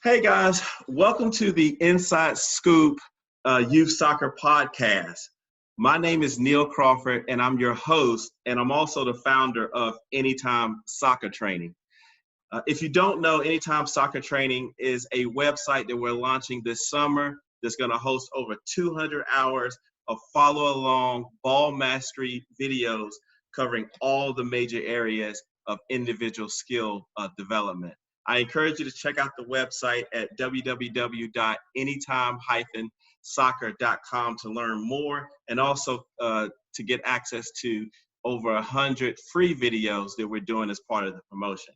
Hey guys, welcome to the Inside Scoop Youth Soccer Podcast. My name is Neil Crawford and I'm your host, and I'm also the founder of Anytime Soccer Training. If you don't know, Anytime Soccer Training is a website that we're launching this summer that's going to host over 200 hours of follow-along ball mastery videos covering all the major areas of individual skill development. I encourage you to check out the website at www.anytime-soccer.com to learn more, and also to get access to over 100 free videos that we're doing as part of the promotion.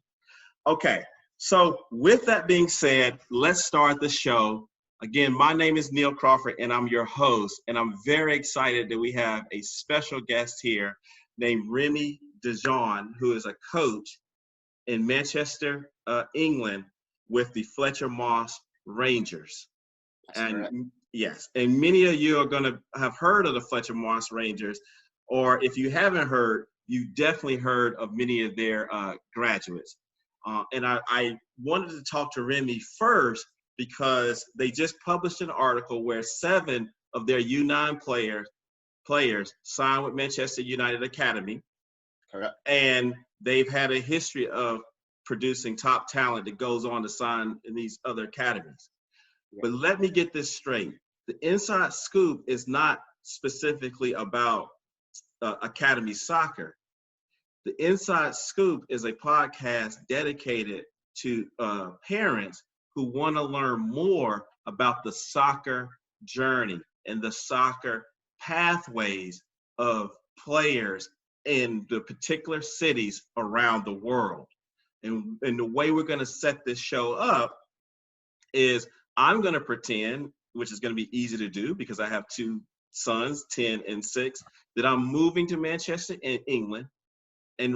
Okay, so with that being said, let's start the show. Again, my name is Neil Crawford and I'm your host, and I'm very excited that we have a special guest here named Remi Dejonge, who is a coach in Manchester, England, with the Fletcher Moss Rangers. That's and correct. Yes, and many of you are going to have heard of the Fletcher Moss Rangers, or if you haven't heard, you definitely heard of many of their graduates. And I wanted to talk to Remi first because they just published an article where 7 of their U9 players signed with Manchester United Academy. Correct. And they've had a history of producing top talent that goes on to sign in these other academies. Yeah. But let me get this straight. The Inside Scoop is not specifically about academy soccer. The Inside Scoop is a podcast dedicated to parents who want to learn more about the soccer journey and the soccer pathways of players in the particular cities around the world. And the way we're going to set this show up is I'm going to pretend, which is going to be easy to do because I have 2 sons, 10 and 6, that I'm moving to Manchester in England. And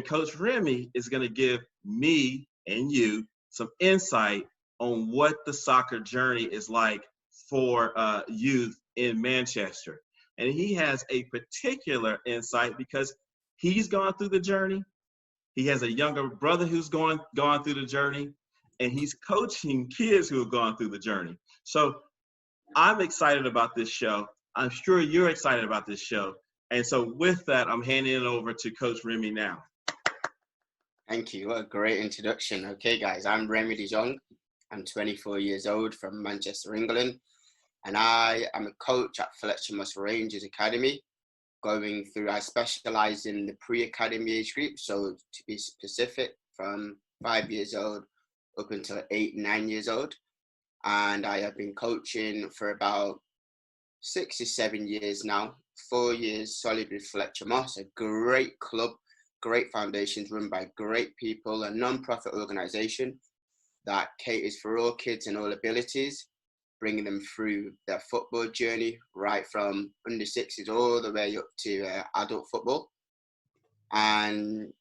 Coach Remi is going to give me and you some insight on what the soccer journey is like for youth in Manchester. And he has a particular insight because he's gone through the journey. He has a younger brother who's gone through the journey, and he's coaching kids who have gone through the journey. So I'm excited about this show. I'm sure you're excited about this show. And so with that, I'm handing it over to Coach Remi now. Thank you. What a great introduction. Okay, guys, I'm Remi Dejonge. I'm 24 years old from Manchester, England, and I am a coach at Fletcher Moss Rangers Academy. I specialize in the pre-academy age group, so to be specific, from 5 years old up until 8, 9 years old. And I have been coaching for about 6 to 7 years now, 4 years solid with Fletcher Moss, a great club, great foundations run by great people, a non-profit organization that caters for all kids and all abilities, bringing them through their football journey, right from under 6s all the way up to adult football. And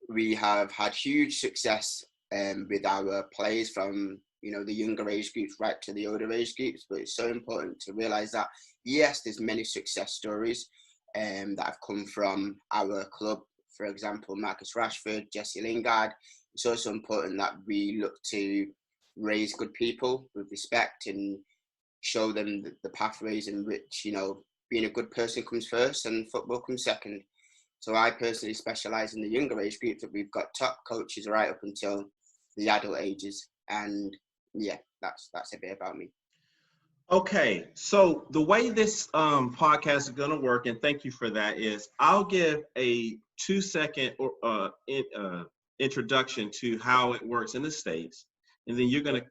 we have had huge success with our players from the younger age groups right to the older age groups. But it's so important to realize that, yes, there's many success stories that have come from our club. For example, Marcus Rashford, Jessie, Lingard. It's also important that we look to raise good people with respect and show them the pathways in which, being a good person comes first and football comes second. So I personally specialize in the younger age group, that we've got top coaches right up until the adult ages. And yeah, that's a bit about me. Okay, so the way this podcast is going to work, and thank you for that, is I'll give a 2-second introduction to how it works in the States, and then you're going to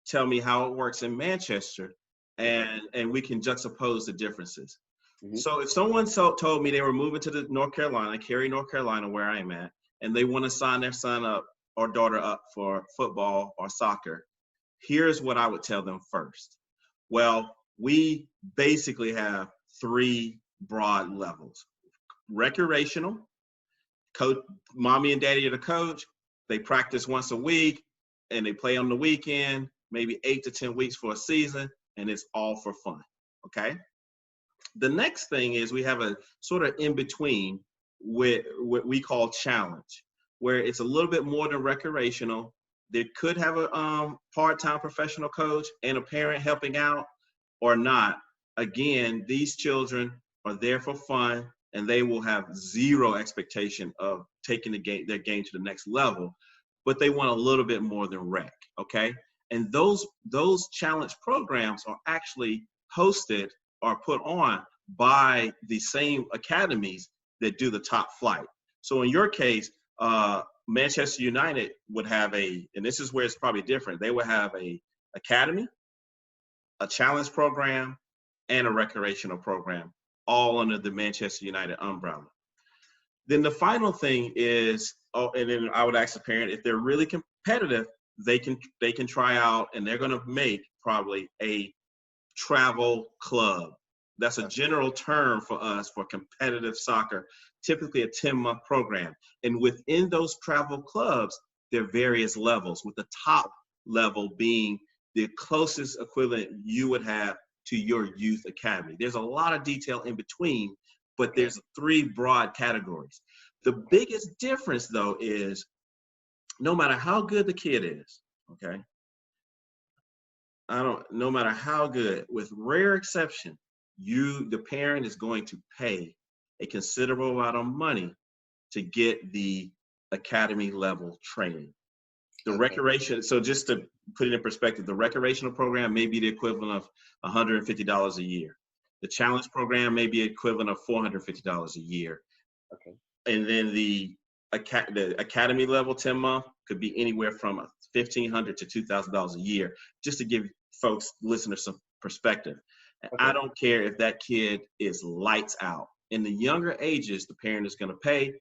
tell me how it works in Manchester, and we can juxtapose the differences. Mm-hmm. So if someone told me they were moving to North Carolina, Cary, North Carolina, where I'm at, and they want to sign their son up or daughter up for football or soccer, here's what I would tell them first. Well, we basically have 3 broad levels. Recreational, coach, mommy and daddy are the coach. They practice once a week and they play on the weekend, maybe 8 to 10 weeks for a season, and it's all for fun, okay? The next thing is we have a sort of in-between with what we call challenge, where it's a little bit more than recreational. they could have a part-time professional coach and a parent helping out or not. Again, these children are there for fun, and they will have zero expectation of taking their game to the next level, but they want a little bit more than rec, okay? And those challenge programs are actually hosted or put on by the same academies that do the top flight. So in your case, Manchester United would have and this is where it's probably different, they would have a academy, a challenge program, and a recreational program, all under the Manchester United umbrella. Then the final thing is, and then I would ask the parent, if they're really competitive, they can try out, and they're going to make probably a travel club. That's a general term for us for competitive soccer, typically a 10-month program. And within those travel clubs, there are various levels, with the top level being the closest equivalent you would have to your youth academy. There's a lot of detail in between, but there's 3 broad categories. The biggest difference, though, is no matter how good the kid is, okay? No matter how good, with rare exception, the parent is going to pay a considerable amount of money to get the academy level training. The recreation, so just to put it in perspective, the recreational program may be the equivalent of $150 a year. The challenge program may be equivalent of $450 a year. Okay. And then the academy level 10-month could be anywhere from $1,500 to $2,000 a year, just to give listeners some perspective. Okay. I don't care if that kid is lights out. In the younger ages, the parent is going to pay.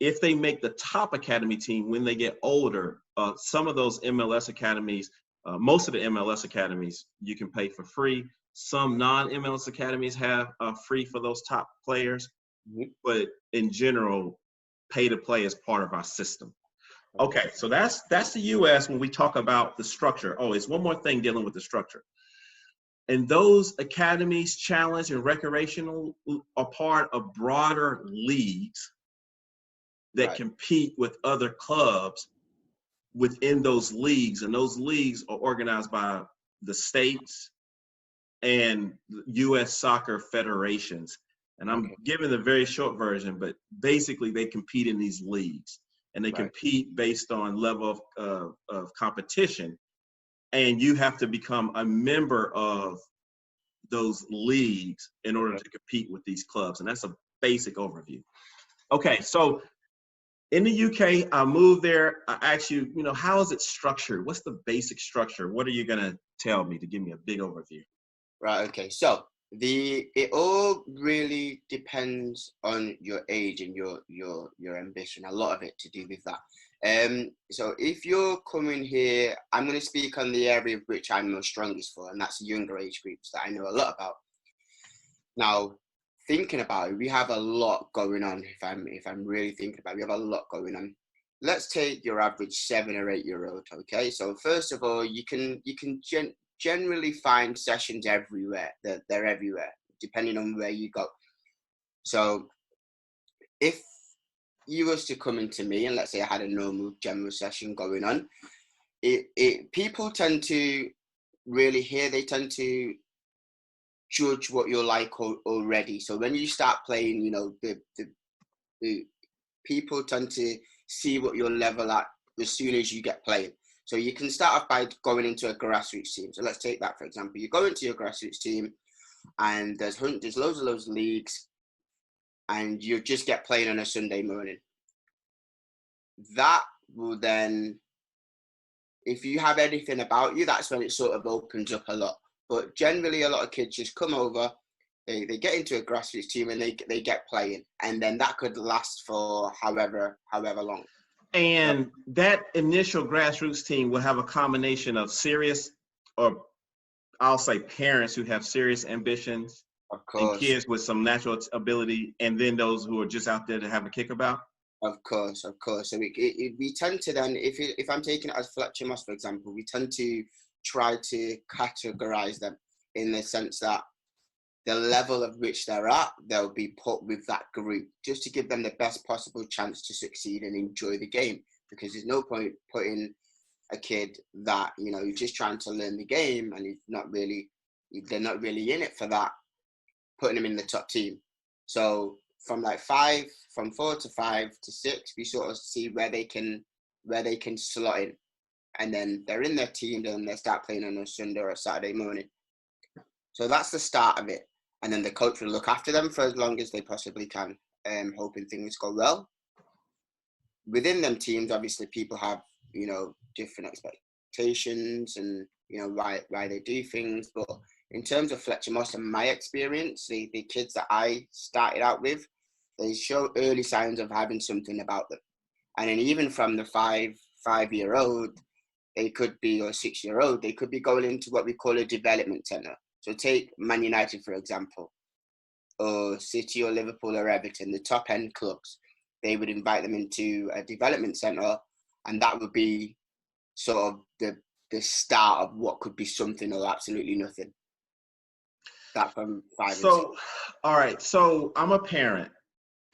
If they make the top academy team when they get older, some of those MLS academies, most of the MLS academies, you can pay for free. Some non-MLS academies have free for those top players. Mm-hmm. But in general, pay to play is part of our system. Okay, so that's the U.S. when we talk about the structure. Oh, it's one more thing dealing with the structure. And those academies, challenge, and recreational are part of broader leagues that compete with other clubs within those leagues. And those leagues are organized by the states and U.S. soccer federations. And I'm giving the very short version, but basically they compete in these leagues. And they compete based on level of competition. And you have to become a member of those leagues in order to compete with these clubs. And that's a basic overview. Okay, so in the UK, I moved there. I asked you, how is it structured? What's the basic structure? What are you going to tell me to give me a big overview? Right, okay. So it all really depends on your age and your ambition. A lot of it to do with that. So if you're coming here, I'm going to speak on the area of which I'm most strongest for, and that's younger age groups that I know a lot about. Now, thinking about it, we have a lot going on. If I'm really thinking about it, we have a lot going on. Let's take your average 7 or 8 year old. Okay, so first of all, you can generally find sessions everywhere. They're everywhere, depending on where you go. So if you was to come into me and let's say I had a normal general session going on, people tend to really they tend to judge what you're like already. So when you start playing, the people tend to see what you're level at as soon as you get playing. So you can start off by going into a grassroots team. So let's take that, for example. You go into your grassroots team and there's loads of leagues and you just get playing on a Sunday morning. That will then, if you have anything about you, that's when it sort of opens up a lot. But generally, a lot of kids just come over, they get into a grassroots team and they get playing. And then that could last for however long. And that initial grassroots team will have a combination of serious, or I'll say parents who have serious ambitions, of course, and kids with some natural ability, and then those who are just out there to have a kickabout. Of course. So we tend to then, if I'm taking it as Fletcher Moss, for example, we tend to try to categorize them in the sense that the level of which they're at, they'll be put with that group just to give them the best possible chance to succeed and enjoy the game. Because there's no point putting a kid that, you know, he's just trying to learn the game and they're not really in it for that, putting him in the top team. So from 4 to 5 to 6, we sort of see where they can slot in. And then they're in their team, and they start playing on a Sunday or a Saturday morning. So that's the start of it. And then the coach will look after them for as long as they possibly can, hoping things go well. Within them teams, obviously, people have, you know, different expectations and, you know, why they do things. But in terms of Fletcher Moss and my experience, the kids that I started out with, they show early signs of having something about them. And then even from the five-year-old, they could be, or 6-year-old, they could be going into what we call a development centre. So take Man United, for example, or City or Liverpool or Everton, the top end clubs. They would invite them into a development centre, and that would be sort of the start of what could be something or absolutely nothing. That from 5 and 6. So, all right. So I'm a parent,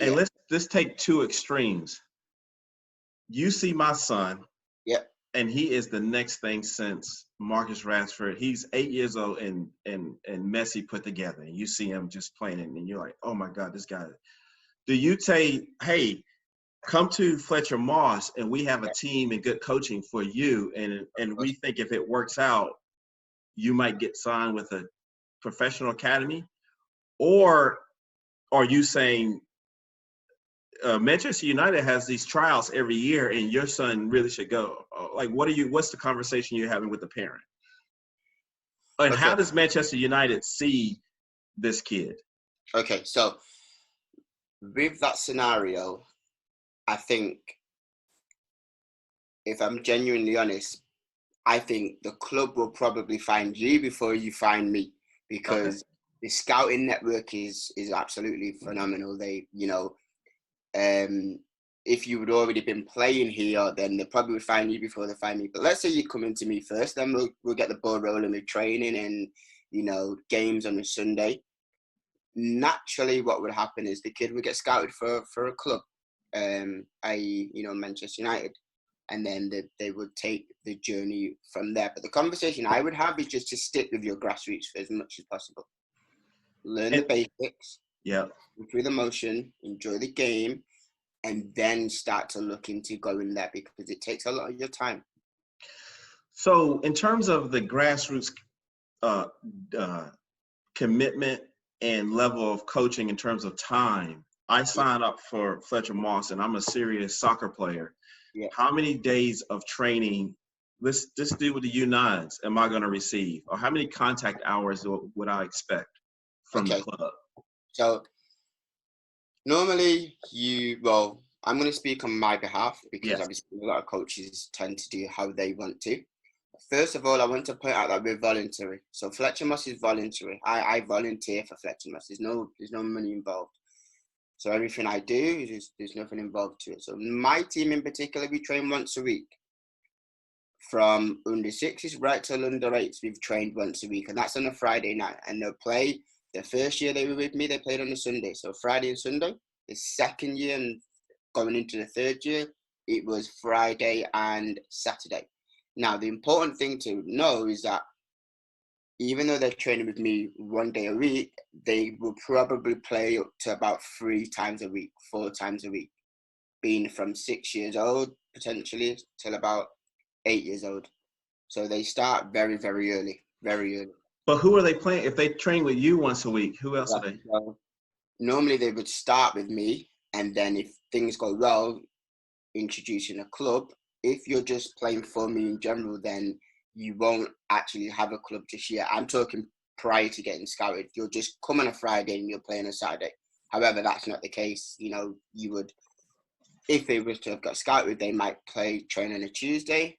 and let's take two extremes. You see my son. Yep. And he is the next thing since Marcus Rashford. He's 8 years old and Messi put together. And you see him just playing it, and you're like, oh my God, this guy. Do you say, hey, come to Fletcher Moss and we have a team and good coaching for you, and we think if it works out, you might get signed with a professional academy? Or are you saying Manchester United has these trials every year and your son really should go? Like, what's the conversation you're having with the parent? And how does Manchester United see this kid? Okay, so with that scenario, I think, if I'm genuinely honest, I think the club will probably find you before you find me, because the scouting network is absolutely phenomenal. They, you know, if you would already been playing here, then they probably would find you before they find me. But let's say you come into me first, then we'll get the ball rolling with training and, you know, games on a Sunday. Naturally, what would happen is the kid would get scouted for a club, i.e., you know, Manchester United, and then they would take the journey from there. But the conversation I would have is just to stick with your grassroots for as much as possible. Learn the basics. Yeah. Go through the motion, enjoy the game, and then start to look into going there, because it takes a lot of your time. So in terms of the grassroots commitment and level of coaching in terms of time, I signed up for Fletcher Moss and I'm a serious soccer player. Yeah. How many days of training, let's just do with the U9s, am I going to receive? Or how many contact hours would I expect from the club? So normally I'm going to speak on my behalf, because obviously a lot of coaches tend to do how they want to. First of all, I want to point out that we're voluntary. So Fletcher Moss is voluntary. I volunteer for Fletcher Moss. There's no money involved. So everything I do, there's nothing involved to it. So my team in particular, we train once a week. From under 6s right till under 8s, we've trained once a week. And that's on a Friday night. And they'll play, the first year they were with me, they played on a Sunday. So Friday and Sunday. The second year and going into the third year, it was Friday and Saturday. Now, the important thing to know is that even though they're training with me 1 day a week, they will probably play up to about 3 times a week, 4 times a week, being from 6 years old, potentially, till about 8 years old. So they start very, very early, very early. But who are they playing? If they train with you once a week, who else are they? Well, normally they would start with me, and then if things go well, introducing a club. If you're just playing for me in general, then you won't actually have a club just yet. I'm talking prior to getting scouted. You'll just come on a Friday and you're playing on a Saturday. However, that's not the case. You know, you would, if they were to have got scouted, they might train on a Tuesday,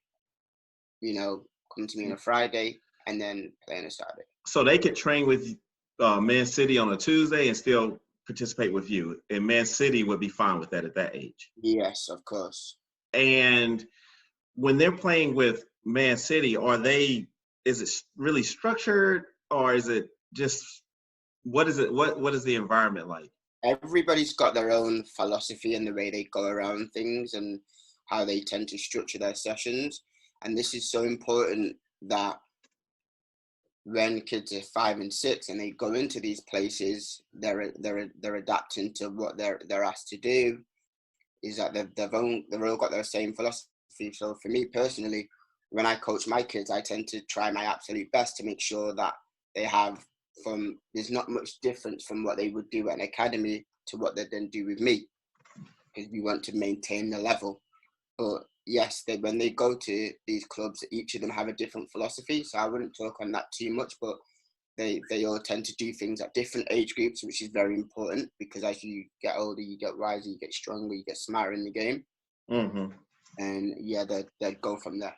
you know, come to me on a Friday, and then play on a Saturday. So they could train with Man City on a Tuesday and still participate with you, and Man City would be fine with that at that age. Yes, of course. And when they're playing with Man City, is it really structured, or is it just, what is it? What is the environment like? Everybody's got their own philosophy and the way they go around things and how they tend to structure their sessions. And this is so important that when kids are 5 and 6 and they go into these places, they're adapting to what they're asked to do. Is that they've all got their same philosophy. So for me personally, when I coach my kids, I tend to try my absolute best to make sure that they have there's not much difference from what they would do at an academy to what they then do with me, because we want to maintain the level. But yes, when they go to these clubs, each of them have a different philosophy. So I wouldn't talk on that too much, but they all tend to do things at different age groups, which is very important, because as you get older, you get wiser, you get stronger, you get smarter in the game. Mm-hmm. And yeah, they'd go from there.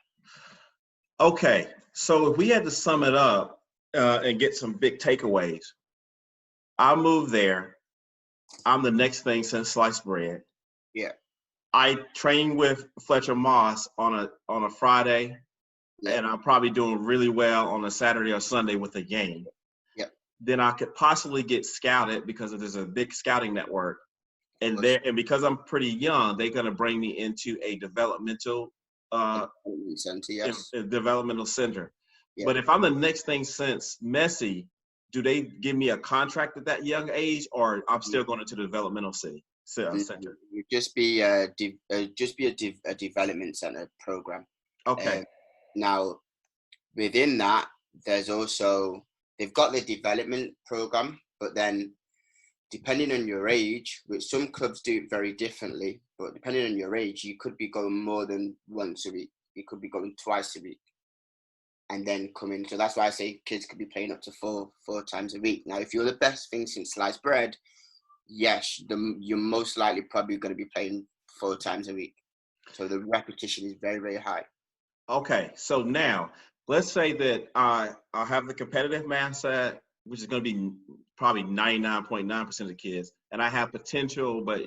Okay, so if we had to sum it up and get some big takeaways, I moved there. I'm the next thing since sliced bread. Yeah. I train with Fletcher Moss on a Friday, and I'm probably doing really well on a Saturday or Sunday with a game. Yep. Then I could possibly get scouted because there's a big scouting network, and because I'm pretty young, they're gonna bring me into a developmental center, yes. developmental center. Yep. But if I'm the next thing since Messi, do they give me a contract at that young age, or I'm still going into the developmental center? You just be a development center program. Okay. Now, within that, there's also, they've got the development program, but then depending on your age, which some clubs do it very differently, but depending on your age, you could be going more than once a week. You could be going twice a week and then come in. So that's why I say kids could be playing up to four times a week. Now, if you're the best thing since sliced bread, yes, you're most likely probably going to be playing 4 times a week. So the repetition is very, very high. Okay, so now let's say that I have the competitive mindset, which is going to be probably 99.9% of the kids, and I have potential, but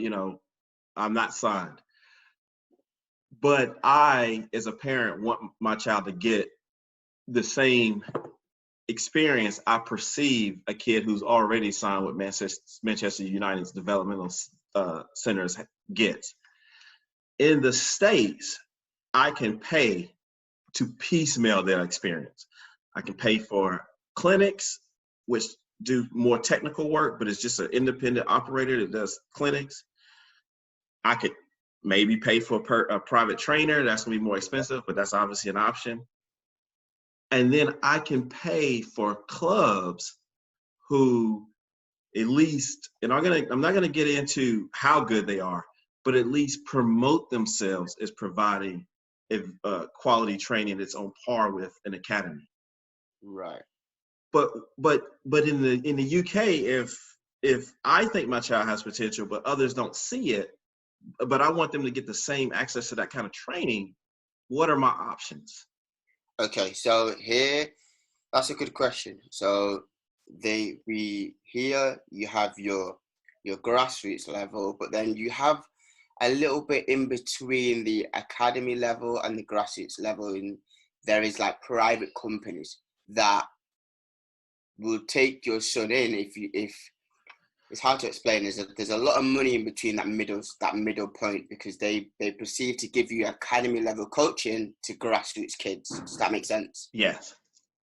I'm not signed. But I, as a parent, want my child to get the same experience I perceive a kid who's already signed with Manchester United's developmental centers gets. In the States, I can pay to piecemeal their experience. I can pay for clinics, which do more technical work, but it's just an independent operator that does clinics. I could maybe pay for a private trainer. That's going to be more expensive, but that's obviously an option. And then I can pay for clubs who at least, and I'm not going to get into how good they are, but at least promote themselves as providing quality training that's on par with an academy. Right. But in the UK, if I think my child has potential, but others don't see it, but I want them to get the same access to that kind of training, what are my options? Okay, so here, that's a good question. So here you have your grassroots level, but then you have a little bit in between the academy level and the grassroots level. And there is like private companies that will take your son in if it's hard to explain. There's a lot of money in between that middle point, because they proceed to give you academy level coaching to grassroots kids. Does that make sense? Yes.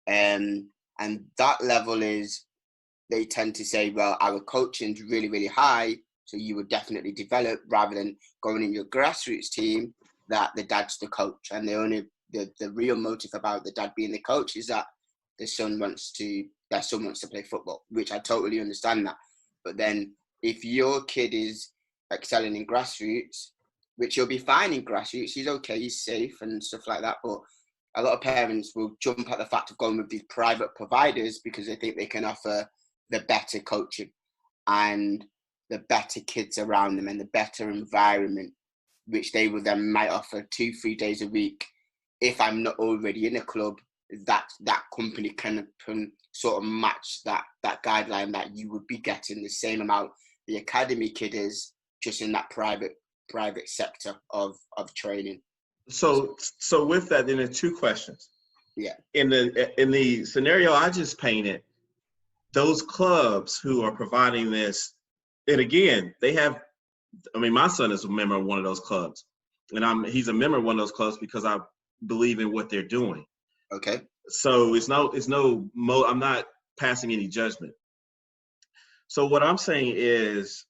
And that level is, they tend to say, well, our coaching's really, really high, so you would definitely develop, rather than going in your grassroots team that the dad's the coach. And the real motive about the dad being the coach is that their son wants to play football, which I totally understand that. But then if your kid is excelling in grassroots, which you'll be fine in grassroots, he's okay, he's safe and stuff like that. But a lot of parents will jump at the fact of going with these private providers because they think they can offer the better coaching and the better kids around them and the better environment, which they will then might offer 2-3 days a week. If I'm not already in a club, that company can sort of match that guideline that you would be getting the same amount the academy kid is, just in that private sector of training. So with that, then there's 2 questions. Yeah. In the scenario I just painted, those clubs who are providing this, and again, my son is a member of one of those clubs, and he's a member of one of those clubs because believe in what they're doing. Okay. So I'm not passing any judgment. So what I'm saying is,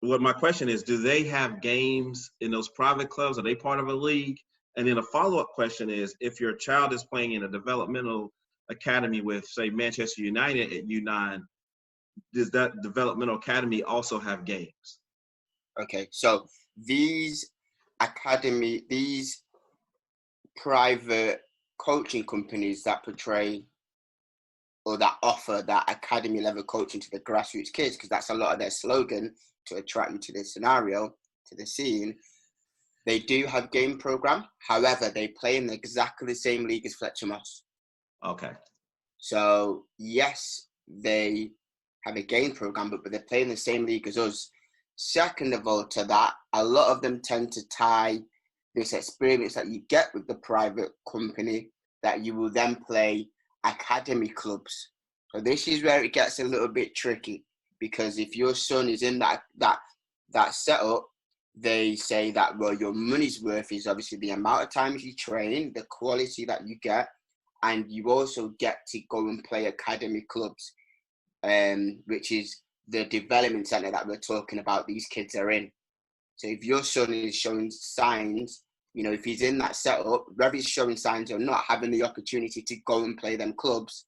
what my question is, do they have games in those private clubs? Are they part of a league? And then a follow-up question is, if your child is playing in a developmental academy with, say, Manchester United at U9, does that developmental academy also have games? Okay, so these private coaching companies that portray or that offer that academy level coaching to the grassroots kids, because that's a lot of their slogan to attract you to this scenario, to the scene, they do have game program. However, they play in exactly the same league as Fletcher Moss. Okay. So yes, they have a game program, but they play in the same league as us. Second of all, to that, a lot of them tend to tie this experience that you get with the private company that you will then play academy clubs. So this is where it gets a little bit tricky, because if your son is in that setup, they say that, well, your money's worth is obviously the amount of times you train, the quality that you get, and you also get to go and play academy clubs, which is the development center that we're talking about these kids are in. So if your son is showing signs, if he's in that setup, whether he's showing signs or not having the opportunity to go and play them clubs,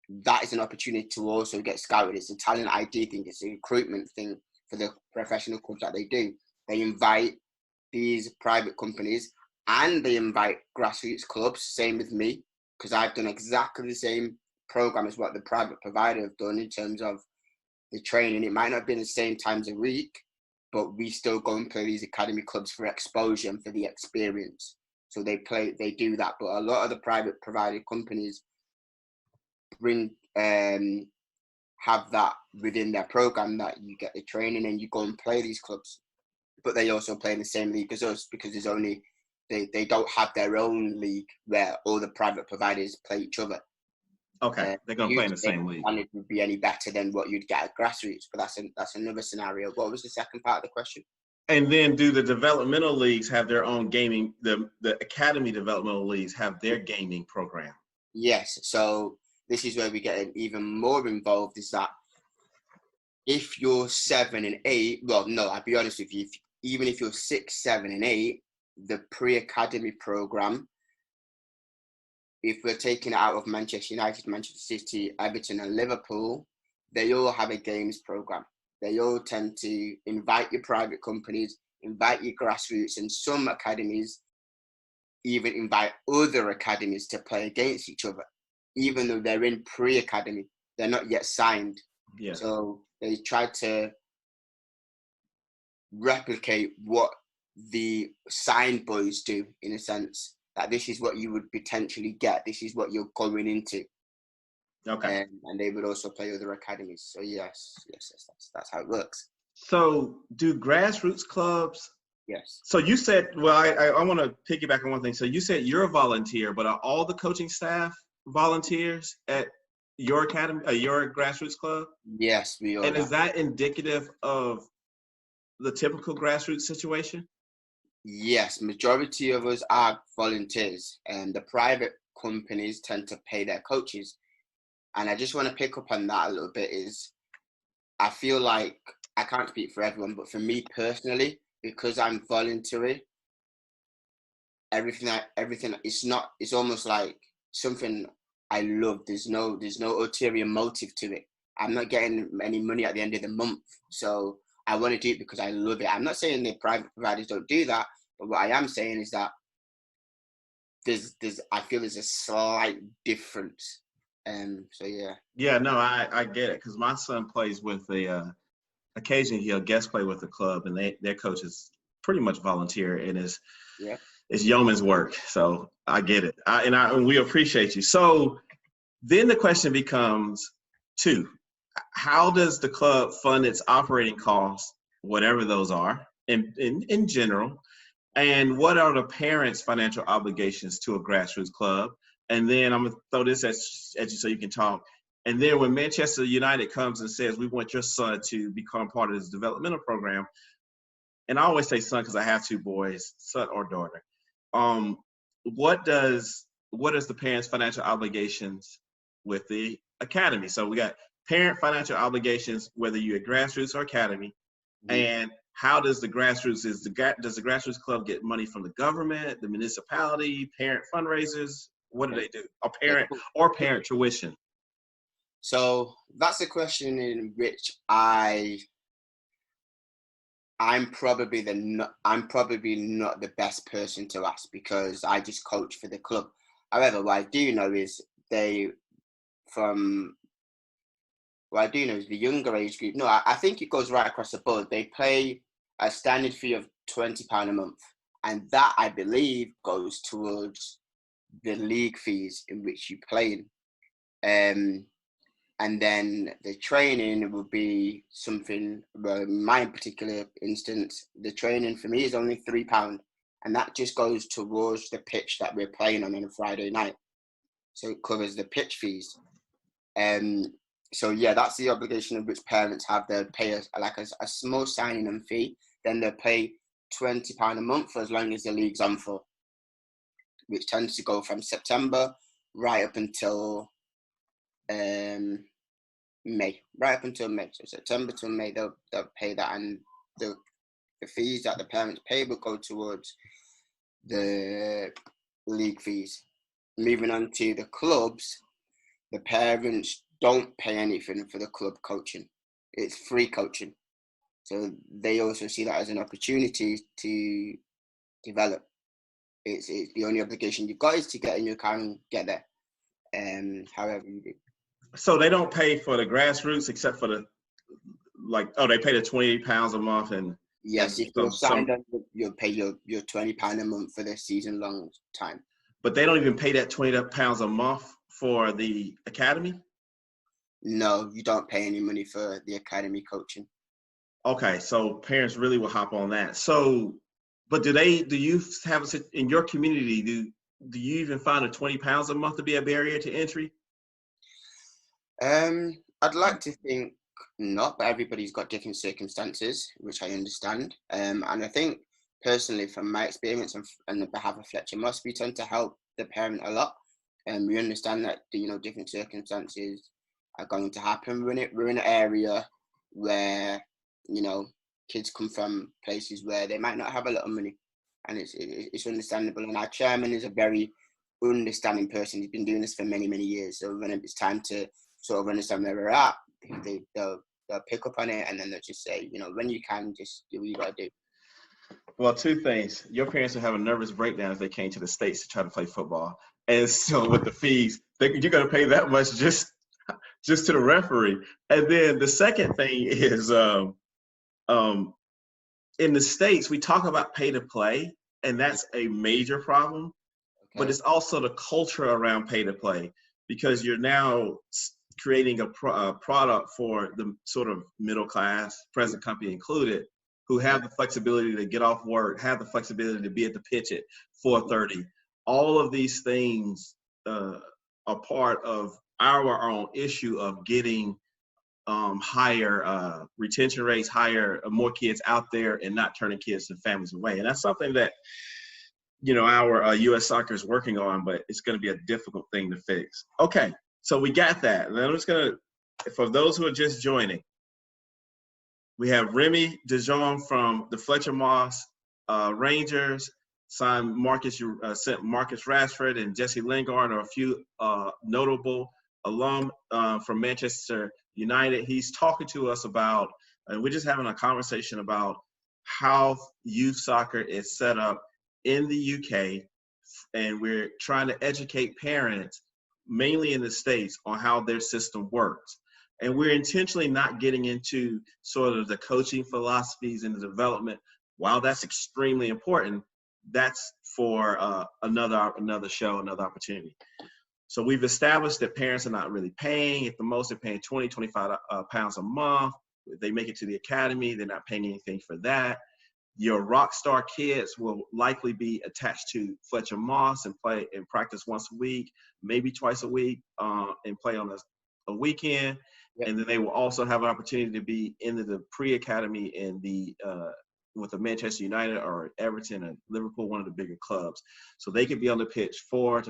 that is an opportunity to also get scouted. It's a talent ID thing. It's a recruitment thing for the professional clubs that they do. They invite these private companies and they invite grassroots clubs, same with me, because I've done exactly the same program as what the private provider have done in terms of the training. It might not have been the same times a week, but we still go and play these academy clubs for exposure and for the experience. So they do that. But a lot of the private provided companies have that within their program, that you get the training and you go and play these clubs. But they also play in the same league as us, because they don't have their own league where all the private providers play each other. Okay, they're going to play in the same league. And it would be any better than what you'd get at grassroots, but that's another scenario. What was the second part of the question? And then, do the developmental leagues have their own gaming? The academy developmental leagues have their gaming program? Yes. So this is where we get even more involved. Is that if you're 7 and 8? Well, no, I'll be honest with you. Even if you're 6, 7, and 8, the pre-academy program, if we're taking it out of Manchester United, Manchester City, Everton and Liverpool, they all have a games program. They all tend to invite your private companies, invite your grassroots, and some academies even invite other academies to play against each other, even though they're in pre-academy. They're not yet signed. Yeah. So they try to replicate what the signed boys do, in a sense. That this is what you would potentially get. This is what you're going into. Okay. And they would also play other academies. So yes, that's how it works. So do grassroots clubs? Yes. So you said, well, I want to piggyback on one thing. So you said you're a volunteer, but are all the coaching staff volunteers at your academy, your grassroots club? Yes, we are. And is that indicative of the typical grassroots situation? Yes, majority of us are volunteers, and the private companies tend to pay their coaches. And I just want to pick up on that a little bit. Is I feel like, I can't speak for everyone, but for me personally, because I'm voluntary, everything it's almost like something I love. There's no ulterior motive to it. I'm not getting any money at the end of the month, so I want to do it because I love it. I'm not saying the private providers don't do that, but what I am saying is that I feel there's a slight difference. So yeah. Yeah, no, I get it, because my son plays with occasionally he'll guest play with the club, and their coach is pretty much volunteer, and it's yeoman's work. So I get it, and we appreciate you. So then the question becomes two: how does the club fund its operating costs, whatever those are, in general? And what are the parents' financial obligations to a grassroots club? And then I'm going to throw this at you so you can talk. And then when Manchester United comes and says, we want your son to become part of this developmental program, and I always say son because I have two boys, son or daughter, what is the parents' financial obligations with the academy? So we got parent financial obligations, whether you're at grassroots or academy, and how does the grassroots does the grassroots club get money from the government, the municipality, parent fundraisers? What do they do? Or parent tuition? So that's a question in which I'm probably not the best person to ask, because I just coach for the club. However, what I do know is the younger age group. No, I think it goes right across the board. They pay a standard fee of £20 a month, and that, I believe, goes towards the league fees in which you play in. And then the training will be something, well, in my particular instance, the training for me is only £3. And that just goes towards the pitch that we're playing on a Friday night. So it covers the pitch fees. So yeah, that's the obligation of which parents have. They'll pay a small signing fee. Then they'll pay £20 a month for as long as the league's on for, which tends to go from September right up until May. So September to May, they'll pay that, and the fees that the parents pay will go towards the league fees. Moving on to the clubs, the parents don't pay anything for the club coaching. It's free coaching. So they also see that as an opportunity to develop. It's the only obligation you've got is to get in your car and get there. However you do. So they don't pay for the grassroots except for they pay the £28 a month, and yes, if you're signed up, you'll pay your £20 a month for the season long time. But they don't even pay that £20 a month for the academy? No, you don't pay any money for the academy coaching. Okay, so parents really will hop on that. So, but do you have in your community, do you even find a £20 a month to be a barrier to entry? I'd like to think not, but everybody's got different circumstances, which I understand. And I think personally, from my experience and on the behalf of Fletcher Moss, we tend to help the parent a lot. And we understand that different circumstances are going to happen. We're in an area where kids come from places where they might not have a lot of money, and it's understandable. And our chairman is a very understanding person. He's been doing this for many years. So when it's time to sort of understand where we're at, they'll pick up on it, and then they'll just say, when you can, just do what you gotta do. Well, two things. Your parents will have a nervous breakdown if they came to the States to try to play football. And so with the fees, you're going to pay that much just to the referee. And then the second thing is in the States, we talk about pay to play, and that's a major problem. Okay. But it's also the culture around pay to play, because you're now creating a product for the sort of middle class, present company included, who have the flexibility to get off work, have the flexibility to be at the pitch at 4:30. All of these things are part of our own issue of getting higher retention rates, more kids out there, and not turning kids and families away. And that's something that our U.S. soccer is working on, but it's going to be a difficult thing to fix. Okay, so we got that. And I'm just going to, for those who are just joining, we have Remi Dejonge from the Fletcher Moss Rangers, signed Marcus Rashford and Jessie Lingard, are a few notable alum from Manchester United. He's talking to us about, and we're just having a conversation about how youth soccer is set up in the UK, and we're trying to educate parents, mainly in the States, on how their system works. And we're intentionally not getting into sort of the coaching philosophies and the development. While that's extremely important, that's for another show, another opportunity. So we've established that parents are not really paying. At the most, they're paying 20, 25 pounds a month. If they make it to the academy, they're not paying anything for that. Your rock star kids will likely be attached to Fletcher Moss and play and practice once a week, maybe twice a week, and play on a weekend. Yep. And then they will also have an opportunity to be into the pre-academy and the with a Manchester United or Everton and Liverpool, one of the bigger clubs. So they could be on the pitch 4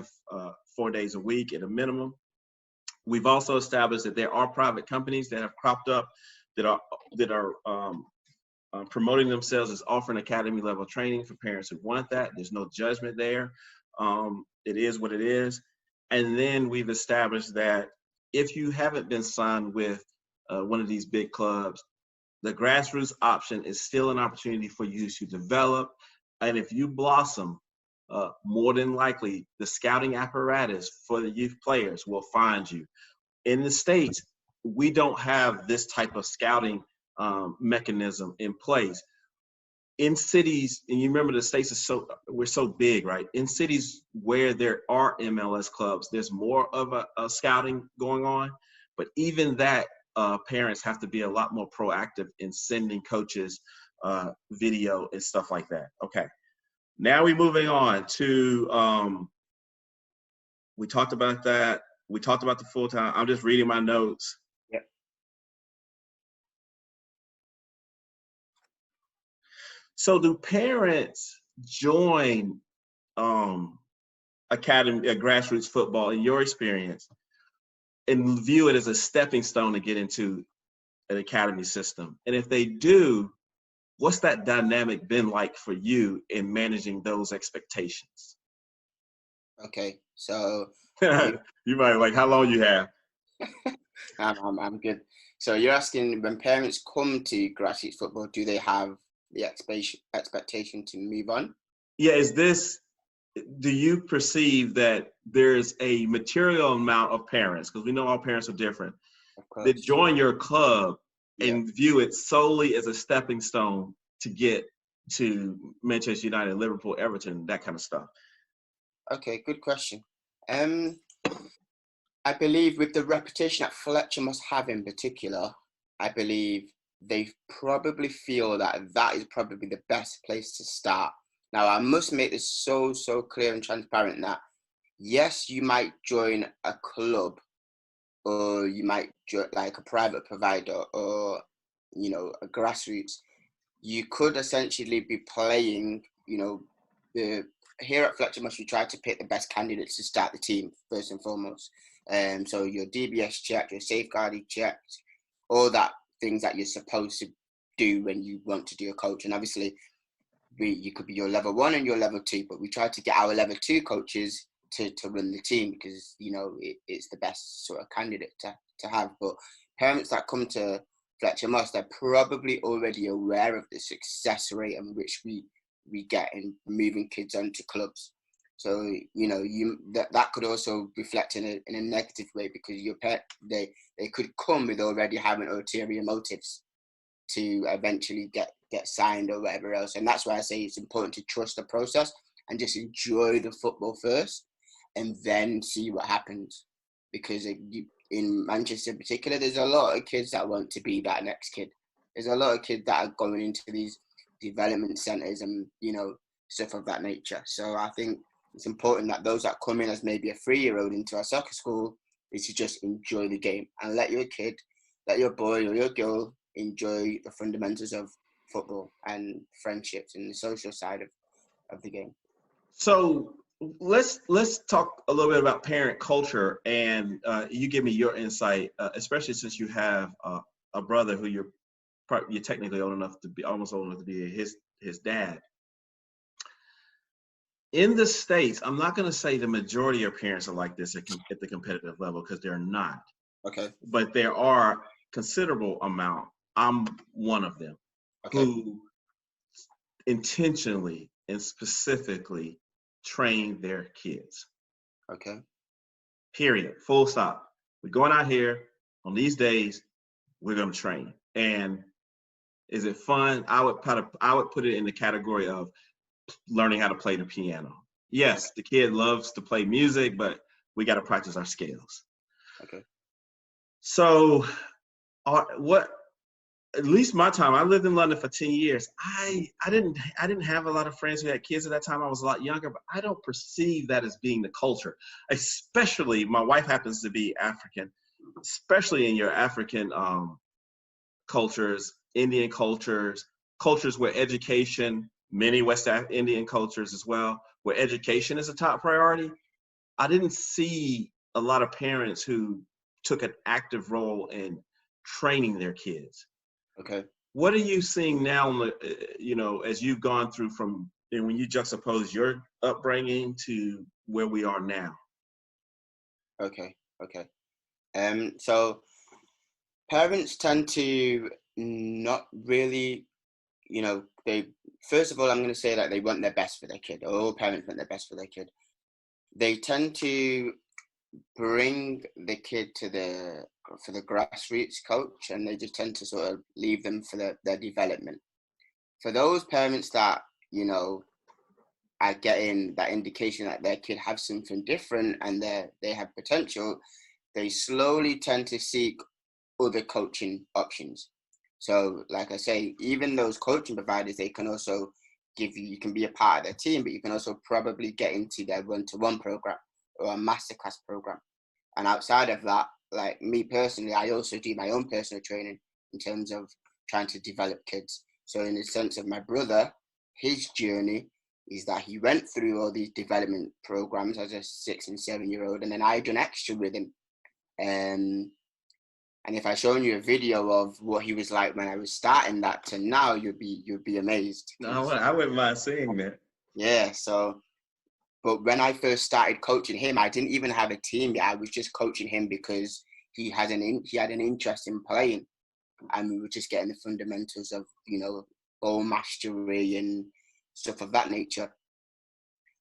days a week at a minimum. We've also established that there are private companies that have cropped up that are promoting themselves as offering academy level training for parents who want that. There's no judgment there. It is what it is. And then we've established that if you haven't been signed with one of these big clubs, the grassroots option is still an opportunity for you to develop. And if you blossom, more than likely, the scouting apparatus for the youth players will find you. In the States, we don't have this type of scouting mechanism in place. In cities, and you remember the States we're so big, right? In cities where there are MLS clubs, there's more of a scouting going on. But even that, parents have to be a lot more proactive in sending coaches video and stuff like that. Okay, now we're moving on to, we talked about that. We talked about the full-time. I'm just reading my notes. Yep. So do parents join academy, grassroots football in your experience and view it as a stepping stone to get into an academy system? And if they do, what's that dynamic been like for you in managing those expectations? Okay, so you might like how long you have. I'm good. So you're asking, when parents come to grassroots football, do they have the expectation to move on? Yeah, do you perceive that there's a material amount of parents, because we know all parents are different, that join your club and view it solely as a stepping stone to get to Manchester United, Liverpool, Everton, that kind of stuff? Okay, good question. I believe with the reputation that Fletcher must have in particular, I believe they probably feel that is probably the best place to start. Now, I must make this so clear and transparent that, yes, you might join a club, or you might join like a private provider, or, you know, a grassroots. You could essentially be playing, you know, here at Fletcher Moss, we try to pick the best candidates to start the team, first and foremost. So your DBS checked, your safeguarding checked, all that things that you're supposed to do when you want to do a coach. And obviously, you could be your level 1 and your level 2, but we try to get our level 2 coaches to run the team because, you know, it's the best sort of candidate to have. But parents that come to Fletcher Moss, they're probably already aware of the success rate in which we get in moving kids onto clubs. So, you know, that could also reflect in a negative way, because they could come with already having ulterior motives to eventually get signed or whatever else. And that's why I say it's important to trust the process and just enjoy the football first and then see what happens. Because in Manchester in particular, there's a lot of kids that want to be that next kid. There's a lot of kids that are going into these development centres and, you know, stuff of that nature. So I think it's important that those that come in as maybe a 3-year-old into a soccer school is to just enjoy the game and let your boy or your girl enjoy the fundamentals of football and friendships and the social side of the game. So let's talk a little bit about parent culture, and you give me your insight, especially since you have a brother who you're technically almost old enough to be his dad. In the States, I'm not going to say the majority of parents are like this at the competitive level, because they're not. Okay. But there are considerable amount. I'm one of them, okay, who intentionally and specifically train their kids. Okay. Period. Full stop. We're going out here on these days. We're going to train. And is it fun? I would put it in the category of learning how to play the piano. Yes, the kid loves to play music, but we got to practice our scales. Okay. So, at least my time, I lived in London for 10 years. I didn't have a lot of friends who had kids at that time. I was a lot younger, but I don't perceive that as being the culture. Especially, my wife happens to be African, especially in your African cultures, Indian cultures. cultures where education, many West Indian cultures as well, where education is a top priority, I didn't see a lot of parents who took an active role in training their kids. Okay. What are you seeing now, you know, as you've gone through from, and when you juxtapose your upbringing to where we are now? Okay. Okay. So parents tend to not really, you know, they, first of all, I'm going to say that they want their best for their kid. All parents want their best for their kid. They tend to bring the kid to for the grassroots coach, and they just tend to sort of leave them for their development. For those parents that, you know, are getting that indication that their kid have something different and they have potential, they slowly tend to seek other coaching options. So like I say, even those coaching providers, they can also give you, you can be a part of their team, but you can also probably get into their one-to-one program or a masterclass program. And outside of that, like me personally, I also do my own personal training in terms of trying to develop kids. So in the sense of my brother, his journey is that he went through all these development programs as a 6 and 7 year old, and then I done extra with him. And if I shown you a video of what he was like when I was starting that to now, you'd be amazed. No, I wouldn't mind seeing that. Yeah. So, but when I first started coaching him, I didn't even have a team yet. I was just coaching him because he had an interest in playing, and we were just getting the fundamentals of, you know, ball mastery and stuff of that nature.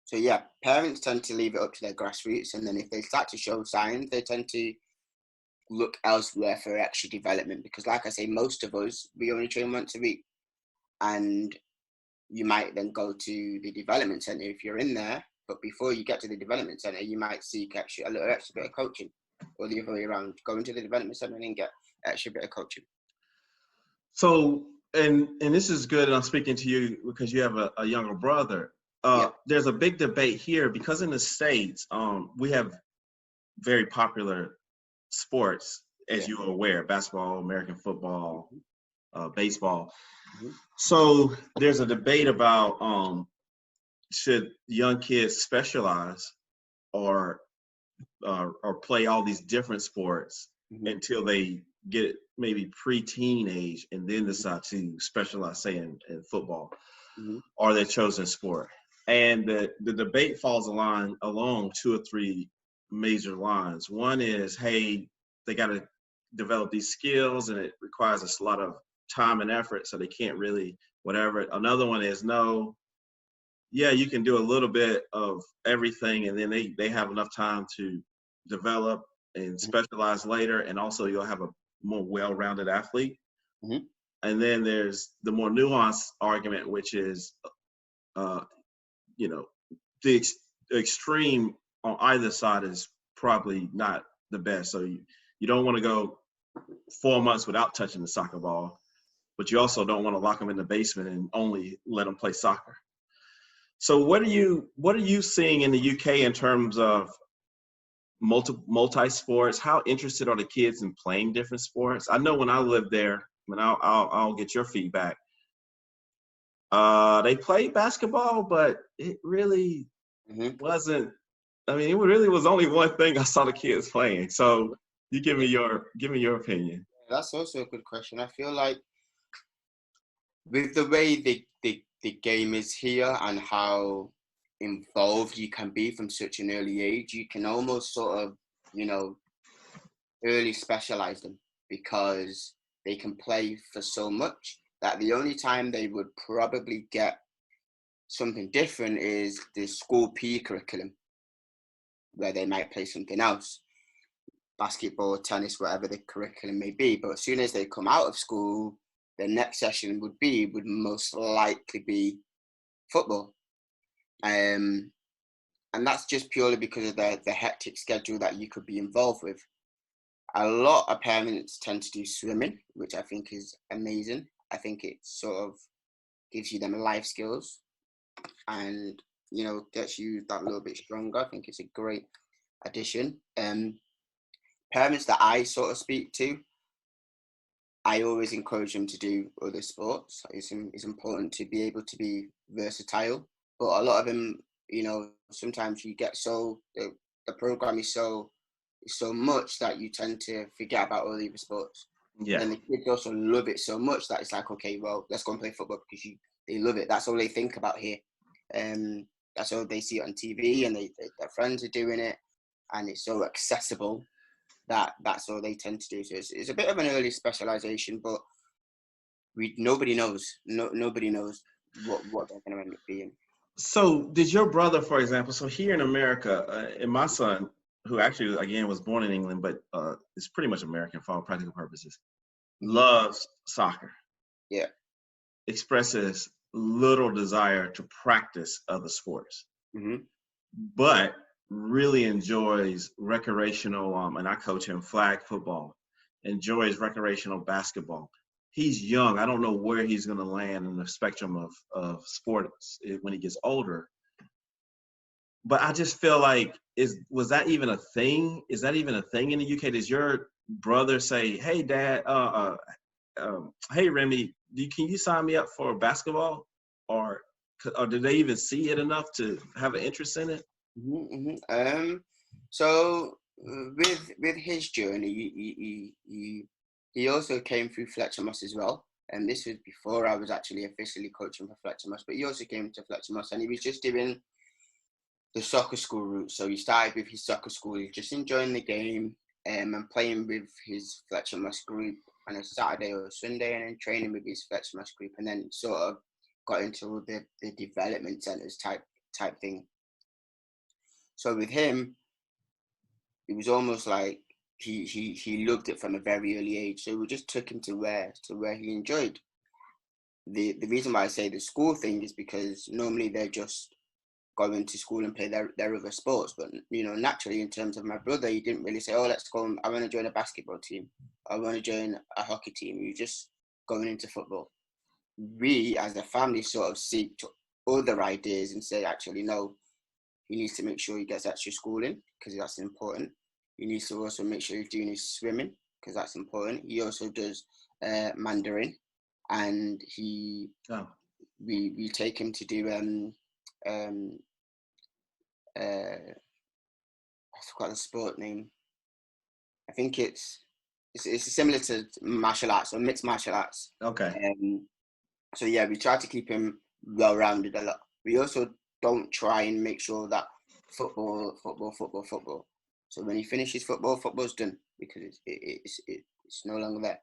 So yeah, parents tend to leave it up to their grassroots, and then if they start to show signs, they tend to look elsewhere for extra development, because like I say, most of us, we only train once a week, and you might then go to the development center if you're in there, but before you get to the development center, you might seek a little extra bit of coaching, or the other way around, go into the development center and then get extra bit of coaching. So, and this is good, and I'm speaking to you because you have a younger brother. Yeah. There's a big debate here because in the States, we have very popular sports, as you are aware: basketball, American football, baseball. So there's a debate about should young kids specialize or play all these different sports until they get maybe pre-teen age and then decide to specialize, say, in football or their chosen sport. And the debate falls along 2 or 3 major lines. One is, hey, they got to develop these skills and it requires a lot of time and effort, so they can't really whatever. Another one is, no, yeah, you can do a little bit of everything, and then they have enough time to develop and specialize later, and also you'll have a more well-rounded athlete. And then there's the more nuanced argument, which is, you know, the extreme on either side is probably not the best. So you don't want to go 4 months without touching the soccer ball, but you also don't want to lock them in the basement and only let them play soccer. So what are you seeing in the UK in terms of multi sports? How interested are the kids in playing different sports? I know when I lived there, and I'll get your feedback. They played basketball, but it really wasn't. I mean, it really was only one thing I saw the kids playing. So you give me your opinion. That's also a good question. I feel like with the way the game is here and how involved you can be from such an early age, you can almost sort of, you know, early specialize them, because they can play for so much that the only time they would probably get something different is the school P curriculum, where they might play something else, basketball, tennis, whatever the curriculum may be. But as soon as they come out of school, the next session would most likely be football. And that's just purely because of the hectic schedule that you could be involved with. A lot of parents tend to do swimming, which I think is amazing. I think it sort of gives you them life skills and, you know, gets you that little bit stronger. I think it's a great addition. Parents that I sort of speak to I always encourage them to do other sports. It's important to be able to be versatile. But a lot of them, you know, sometimes you get the program is so much that you tend to forget about all the other sports. Yeah. And then the kids also love it so much that it's like, okay, well, let's go and play football because they love it. That's all they think about here. That's all they see on TV, and their friends are doing it, and it's so accessible that that's all they tend to do. So it's a bit of an early specialization, but nobody knows. Nobody knows what they're going to end up being. So did your brother, for example, so here in America, and my son, who actually, again, was born in England, but is pretty much American for all practical purposes, loves soccer. Yeah. Expresses little desire to practice other sports, Mm-hmm. but really enjoys recreational, and I coach him flag football, enjoys recreational basketball. He's young. I don't know where he's going to land in the spectrum of sports when he gets older. But I just feel like, was that even a thing? Is that even a thing in the UK? Does your brother say, hey, Dad, hey, Remi, can you sign me up for basketball? Or do they even see it enough to have an interest in it? Mm-hmm, mm-hmm. So with his journey, he also came through Fletcher Moss as well. And this was before I was actually officially coaching for Fletcher Moss, but he also came to Fletcher Moss, and he was just doing the soccer school route. So he started with his soccer school, he was just enjoying the game and playing with his Fletcher Moss group on a Saturday or a Sunday, and then training with his Fletcher Moss group, and then sort of got into the development centers type thing. So with him, it was almost like he loved it from a very early age. So we just took him to where he enjoyed. The reason why I say the school thing is because normally they're just going to school and play their other sports. But, you know, naturally, in terms of my brother, he didn't really say, oh, let's go, I want to join a basketball team. I want to join a hockey team. You're just going into football. We, as a family, sort of seek to other ideas and say, actually, no, he needs to make sure he gets extra schooling because that's important. He needs to also make sure he's doing his swimming because that's important. He also does Mandarin, and we take him to do I forgot the sport name. I think it's similar to martial arts or mixed martial arts. Okay. So yeah, we try to keep him well-rounded a lot. We also don't try and make sure that football. So when he finishes football, football's done because it's no longer there.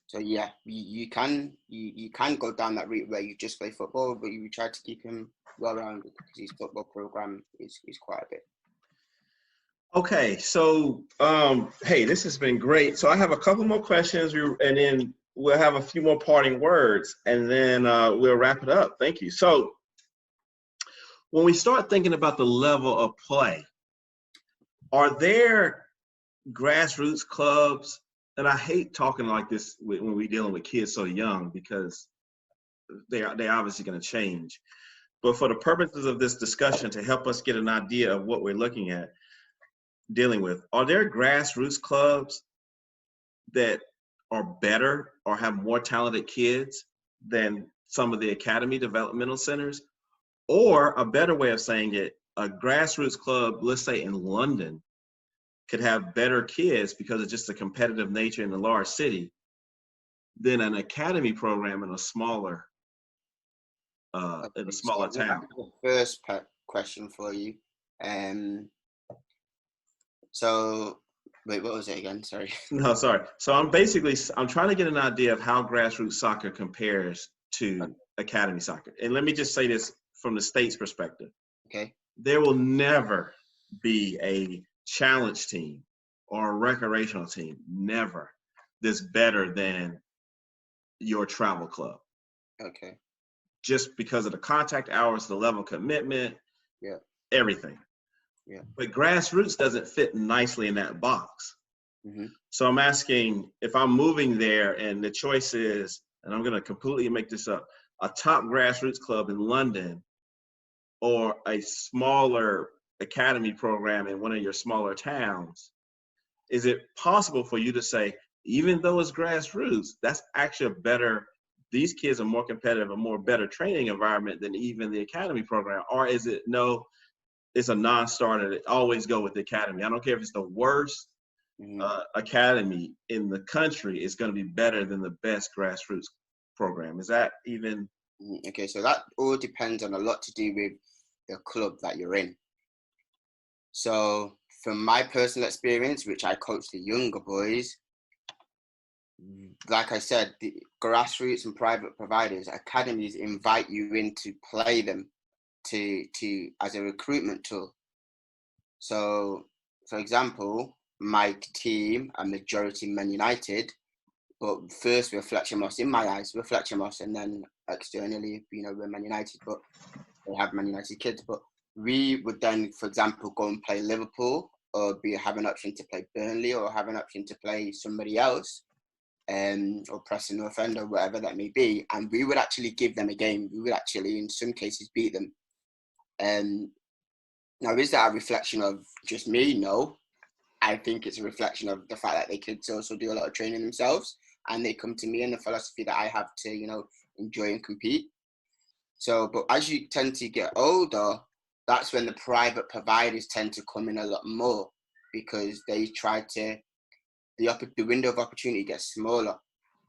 So yeah, you can go down that route where you just play football, but you try to keep him well-rounded because his football program is quite a bit. Okay, so hey, this has been great. So I have a couple more questions, and then we'll have a few more parting words, and then we'll wrap it up. Thank you. So when we start thinking about the level of play, are there grassroots clubs? And I hate talking like this when we're dealing with kids so young because they're obviously going to change. But for the purposes of this discussion, to help us get an idea of what we're looking at, dealing with, are there grassroots clubs that are better or have more talented kids than some of the academy developmental centers? Or a better way of saying it, a grassroots club, let's say in London, could have better kids because of just the competitive nature in the large city than an academy program in a smaller town. The first question for you. So wait, what was it again? Sorry. No, sorry. So I'm trying to get an idea of how grassroots soccer compares to academy soccer. And let me just say this from the state's perspective. Okay. There will never be a challenge team or a recreational team, never, that's better than your travel club. Okay. Just because of the contact hours, the level of commitment, yeah, everything. Yeah. But grassroots doesn't fit nicely in that box. Mm-hmm. So I'm asking, if I'm moving there and the choice is, and I'm going to completely make this up, a top grassroots club in London or a smaller academy program in one of your smaller towns, is it possible for you to say, even though it's grassroots, that's actually a better, these kids are more competitive, a more better training environment than even the academy program? Or is it, no, it's a non-starter, always go with the academy? I don't care if it's the worst academy in the country, is going to be better than the best grassroots program. Is that even? Okay, so that all depends on a lot to do with the club that you're in. So from my personal experience, which I coach the younger boys, like I said, the grassroots and private providers, academies invite you in to play them to as a recruitment tool. So, for example, my team are majority Man United, but first we're Fletcher Moss. In my eyes, we're Fletcher Moss, and then externally, we're Man United, but they have Man United kids. But we would then, for example, go and play Liverpool, or have an option to play Burnley, or have an option to play somebody else, or Preston North End, or whatever that may be. And we would actually give them a game. We would actually, in some cases, beat them. Now, is that a reflection of just me? No. I think it's a reflection of the fact that they kids also do a lot of training themselves, and they come to me in the philosophy that I have to, enjoy and compete. So, but as you tend to get older, that's when the private providers tend to come in a lot more, because they try to, the window of opportunity gets smaller.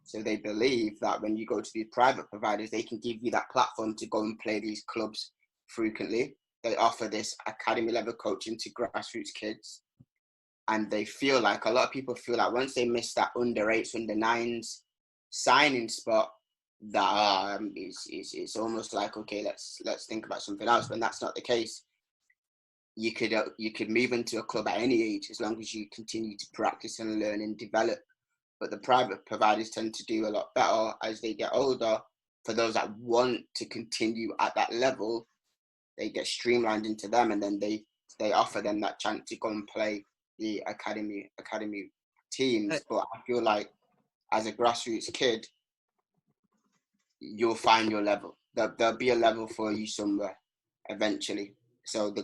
So they believe that when you go to these private providers, they can give you that platform to go and play these clubs frequently. They offer this academy level coaching to grassroots kids. And they feel like, a lot of people feel like once they miss that under 8s, under 9s signing spot, that it's almost like, okay, let's think about something else. When that's not the case. You could move into a club at any age as long as you continue to practice and learn and develop. But the private providers tend to do a lot better as they get older. For those that want to continue at that level, they get streamlined into them, and then they offer them that chance to go and play the academy teams. But I feel like as a grassroots kid, you'll find your level. There'll be a level for you somewhere eventually. So the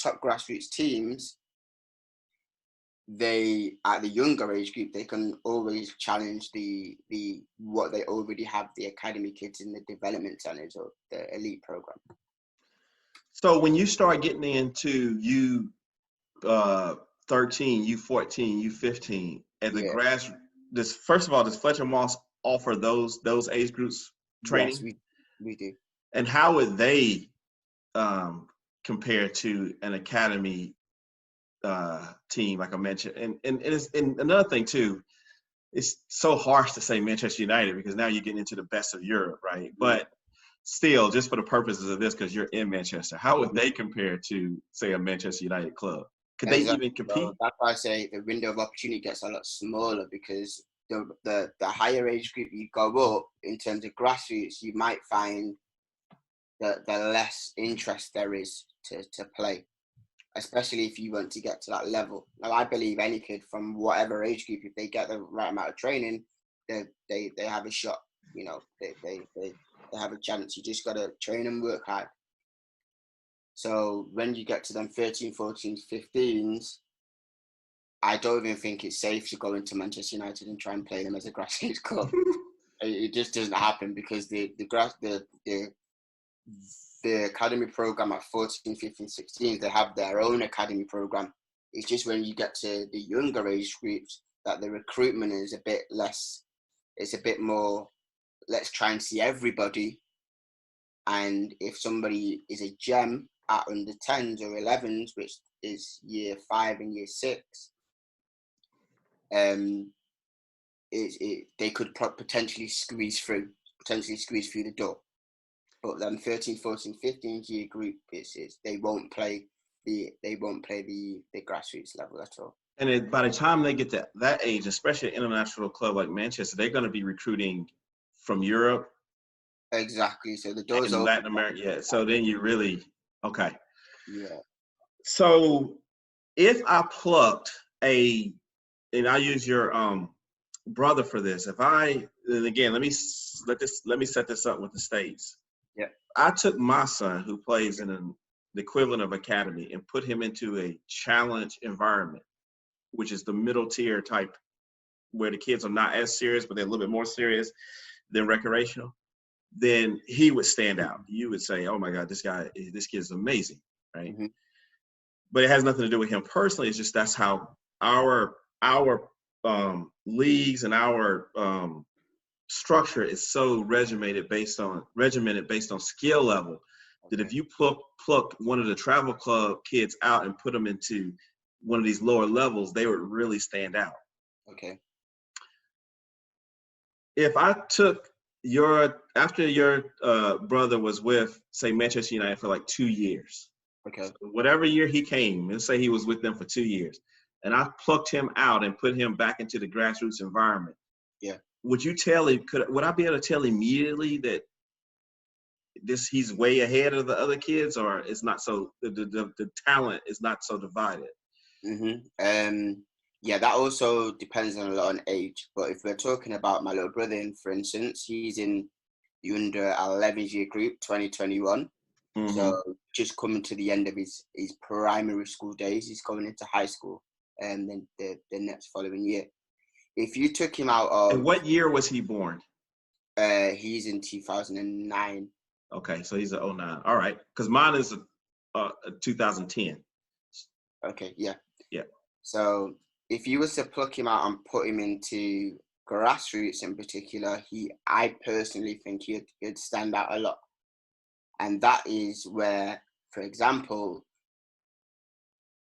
top grassroots teams, they, at the younger age group, they can always challenge the what they already have, the academy kids in the development centers or the elite program. So when you start getting into U13, U14, U15 at the first of all, does Fletcher Moss offer those age groups training? Yes, we do. And how would they compare to an academy team, like I mentioned? And another thing too, it's so harsh to say Manchester United, because now you're getting into the best of Europe, right? But still, just for the purposes of this, because you're in Manchester, how would they compare to, say, a Manchester United club? Could they even compete? So that's why I say the window of opportunity gets a lot smaller, because the higher age group you go up in terms of grassroots, you might find that the less interest there is to play, especially if you want to get to that level. Now, I believe any kid from whatever age group, if they get the right amount of training, they have a shot. They have a chance. You just got to train and work hard. So when you get to them 13, 14, 15s, I don't even think it's safe to go into Manchester United and try and play them as a grassroots club. It just doesn't happen, because the academy program at 14, 15, 16, they have their own academy program. It's just when you get to the younger age groups that the recruitment is a bit less. It's a bit more, let's try and see everybody. And if somebody is a gem at under 10s or 11s, which is year 5 and year 6, they could potentially squeeze through the door. But then 13, 14, 15 year group they won't play the grassroots level at all. And by the time they get to that age, especially an international club like Manchester, they're going to be recruiting from Europe. Exactly. So the doors open. Latin America, yeah. So then you really, okay. Yeah. So if I plucked and I use your brother for this, and again, let me set this up with the States. Yeah. I took my son, who plays in the equivalent of academy, and put him into a challenge environment, which is the middle tier type where the kids are not as serious, but they're a little bit more serious than recreational, then he would stand out. You would say, oh my God, this kid's amazing, right? Mm-hmm. But it has nothing to do with him personally. It's just that's how our leagues and our structure is so regimented based on skill level, that if you pluck one of the travel club kids out and put them into one of these lower levels, they would really stand out. Okay. If I took after your brother was with, say, Manchester United for like 2 years, Okay. so whatever year he came, let's say he was with them for 2 years, and I plucked him out and put him back into the grassroots environment. Yeah. Would you tell him? Would I be able to tell immediately that he's way ahead of the other kids, or it's not so the talent is not so divided? Mm-hmm. Yeah, that also depends on a lot on age. But if we're talking about my little brother, for instance, he's in the under 11 year group, 2021. Mm-hmm. So just coming to the end of his primary school days, he's going into high school, and then the next following year. If you took him out of... And what year was he born? He's in 2009. Okay, so he's an 09. All right, because mine is a 2010. Okay, yeah. Yeah. So if you was to pluck him out and put him into grassroots in particular, I personally think he'd stand out a lot. And that is where, for example,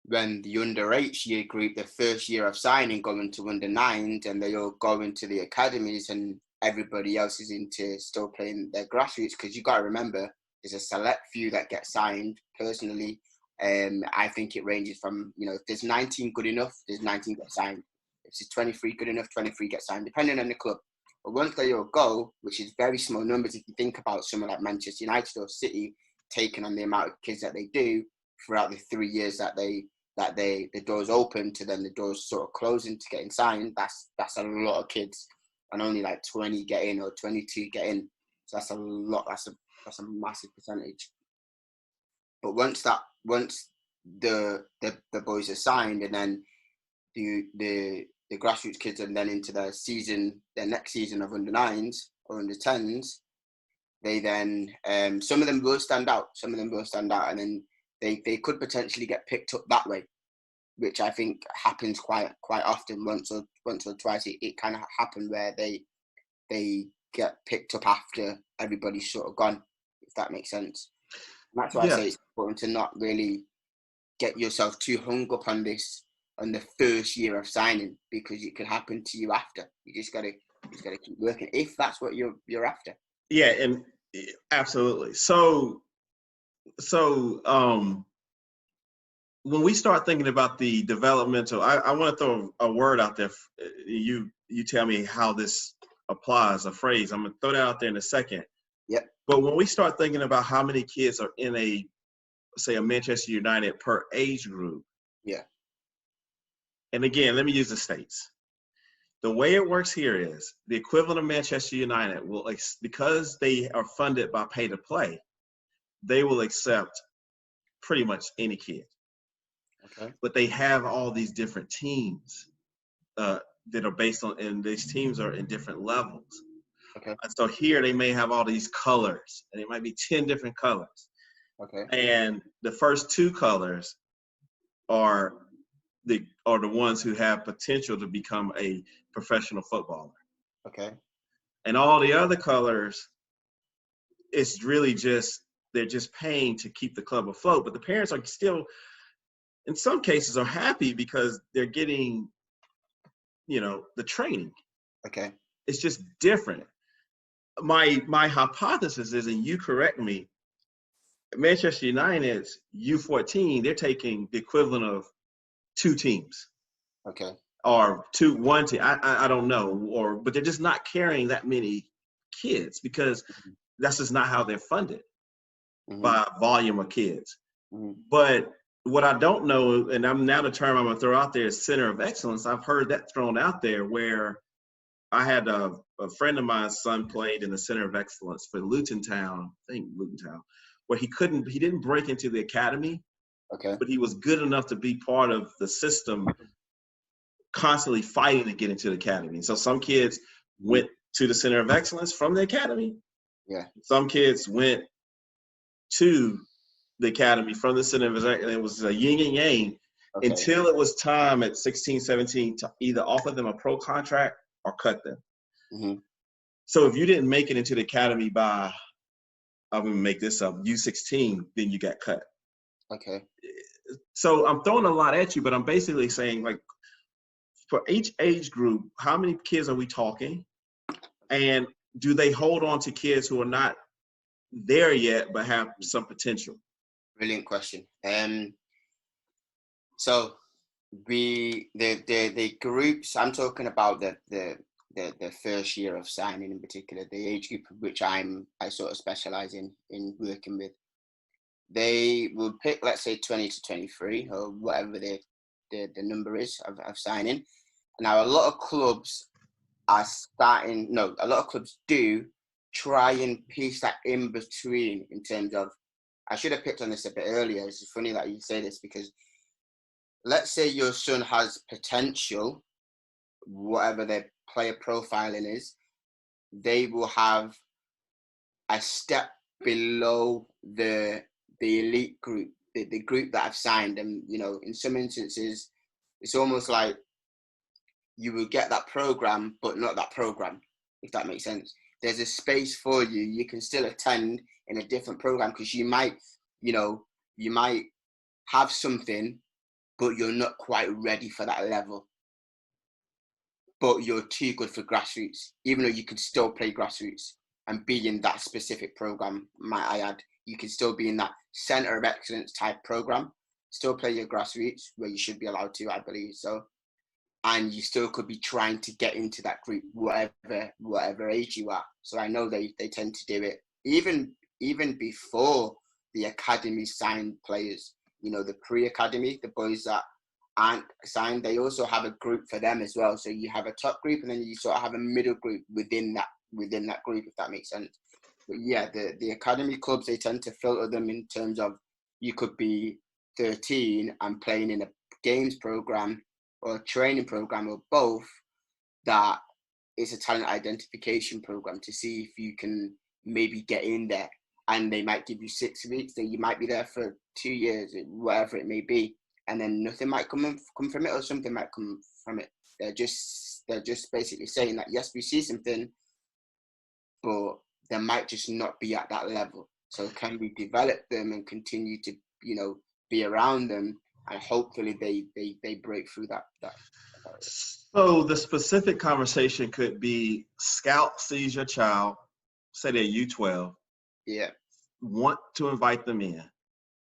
when the under 8 year group, the first year of signing, going to under 9s, and they all go into the academies, and everybody else is into still playing their grassroots, because you got to remember, there's a select few that get signed. Personally, I think it ranges from, if there's 19 good enough, there's 19 get signed. If there's 23 good enough, 23 get signed, depending on the club. But once they all go, which is very small numbers, if you think about someone like Manchester United or City taking on the amount of kids that they do throughout the 3 years that the doors open to then the doors sort of closing to getting signed, that's a lot of kids, and only like 20 get in or 22 get in. So that's a lot. That's a massive percentage. But once the boys are signed, and then the grassroots kids are then into their next season of under 9s or under 10s, they then some of them will stand out. And then they could potentially get picked up that way, which I think happens quite often. Once or twice it kind of happened where they get picked up after everybody's sort of gone, if that makes sense. And that's why I say it's important to not really get yourself too hung up on the first year of signing, because it could happen to you after. You just gotta keep working if that's what you're after. Yeah, and absolutely. So when we start thinking about the developmental, I want to throw a word out there. You tell me how this applies, a phrase. I'm gonna throw that out there in a second. Yep. But when we start thinking about how many kids are in a Manchester United per age group. Yeah. And again, let me use the States. The way it works here is the equivalent of Manchester United will, because they are funded by pay to play, they will accept pretty much any kid. Okay. But they have all these different teams that are based on, and these teams are in different levels. Okay. And so here they may have all these colors, and it might be 10 different colors. Okay. And the first 2 colors are the ones who have potential to become a professional footballer. Okay. And all the other colors, it's really they're just paying to keep the club afloat. But the parents are still, in some cases, are happy because they're getting, the training. Okay. It's just different. My hypothesis is, and you correct me, Manchester United's U14, they're taking the equivalent of 2 teams. Okay. Or 1 team. I don't know. But they're just not carrying that many kids, because that's just not how they're funded by volume of kids. But what I don't know, and the term I'm going to throw out there is center of excellence. I've heard that thrown out there, where I had a friend of mine's son played in the center of excellence for Luton Town, where he didn't break into the academy, okay, but he was good enough to be part of the system constantly fighting to get into the academy. So some kids went to the Center of Excellence from the academy. Yeah. Some kids went to the academy from the Center of Excellence. It was a yin and yang until it was time at 16, 17 to either offer them a pro contract or cut them. Mm-hmm. So if you didn't make it into the academy by, I'm going to make this up, U16, then you got cut. Okay. So I'm throwing a lot at you, but I'm basically saying, like, for each age group, how many kids are we talking? And do they hold on to kids who are not there yet but have some potential? Brilliant question. So the groups, I'm talking about the first year of signing in particular, the age group which I sort of specialize in working with. They will pick, let's say, 20 to 23 or whatever the number is of signing. Now, a lot of clubs do try and piece that in between in terms of, I should have picked on this a bit earlier. It's funny that you say this because let's say your son has potential, whatever their player profiling is, they will have a step below the elite group, the group that have signed. And, you know, in some instances, it's almost like you will get that program, but not that program, if that makes sense. There's a space for you. You can still attend in a different program because you might have something, but you're not quite ready for that level. But you're too good for grassroots, even though you could still play grassroots and be in that specific program, might I add. You can still be in that center of excellence type program, still play your grassroots where you should be allowed to, I believe so. And you still could be trying to get into that group, whatever age you are. So I know they tend to do it even before the academy signed players. You know, the pre-academy, the boys that aren't signed, they also have a group for them as well. So you have a top group and then you sort of have a middle group within that group, if that makes sense. But yeah, the academy clubs, they tend to filter them in terms of you could be 13 and playing in a games program or a training program or both, that is a talent identification program to see if you can maybe get in there. And they might give you 6 weeks, then you might be there for 2 years, whatever it may be. And then nothing might come from it, or something might come from it. They're just basically saying that, yes, we see something, but they might just not be at that level. So can we develop them and continue to, you know, be around them, and hopefully they break through that. So the specific conversation could be: scout sees your child, say they're U12. Yeah. Want to invite them in.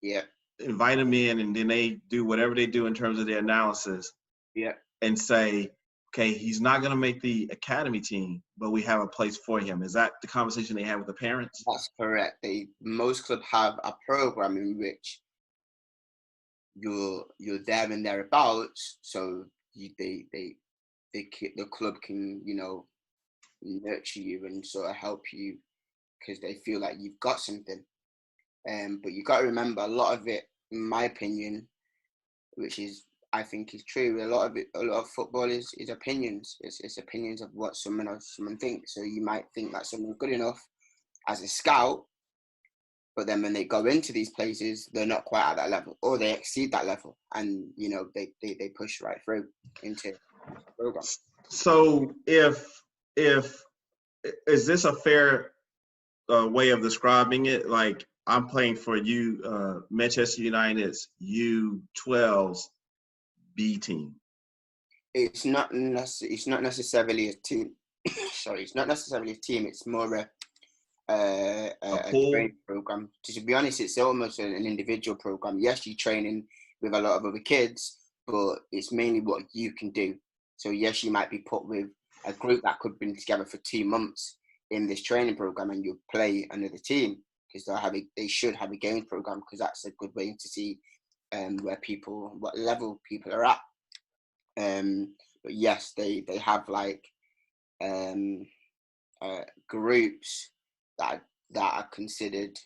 Yeah. Invite them in, and then they do whatever they do in terms of their analysis. Yeah. And say, okay, he's not going to make the academy team, but we have a place for him. Is that the conversation they have with the parents? That's correct. Most clubs have a program in which you're there and thereabouts, so the club can, you know, nurture you and sort of help you because they feel like you've got something. But you got to remember, a lot of it, in my opinion, which is, I think is true, a lot of football is opinions. It's opinions of what someone thinks. So you might think that someone's good enough as a scout, but then when they go into these places, they're not quite at that level, or they exceed that level, and, you know, they push right through into the program. So if is this a fair way of describing it? Like, I'm playing for you, Manchester United's U12's B team. It's not necessarily a team. Sorry, it's not necessarily a team. It's more a training program. To be honest, it's almost an individual program. Yes, you're training with a lot of other kids, but it's mainly what you can do. So yes, you might be put with a group that could be together for 2 months in this training program, and you'll play another team because they should have a games program, because that's a good way to see what level people are at. But yes, they have like groups that are considered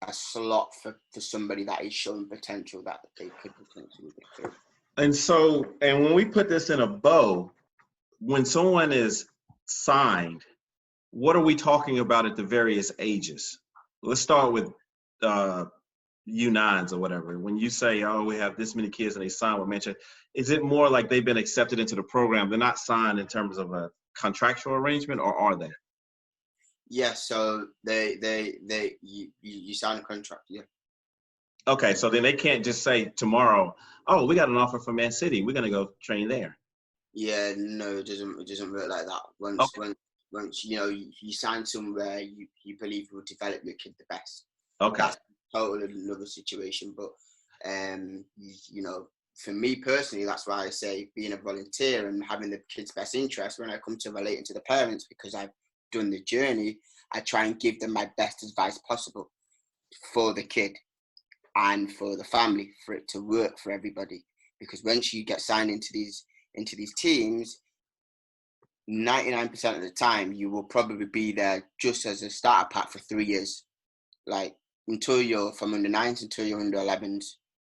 a slot for somebody that is showing potential that they could potentially get through. And so, and when we put this in a bow, when someone is signed, what are we talking about at the various ages? Let's start with U9s or whatever. When you say, oh, we have this many kids and they sign with Manchester, is it more like they've been accepted into the program? They're not signed in terms of a contractual arrangement, or are they? Yeah, so you sign a contract, yeah. Okay, so then they can't just say tomorrow, oh, we got an offer from Man City, we're gonna go train there. Yeah, no, it doesn't work like that. Okay. Once you know you sign somewhere you believe will develop your kid the best. Okay. That's totally another situation. But you know, for me personally, that's why I say being a volunteer and having the kid's best interest when I come to relating to the parents, because I've done the journey, I try and give them my best advice possible for the kid and for the family, for it to work for everybody. Because once you get signed into these teams, 99% of the time you will probably be there just as a starter pack for 3 years, like until you're from under 9s until you're under 11s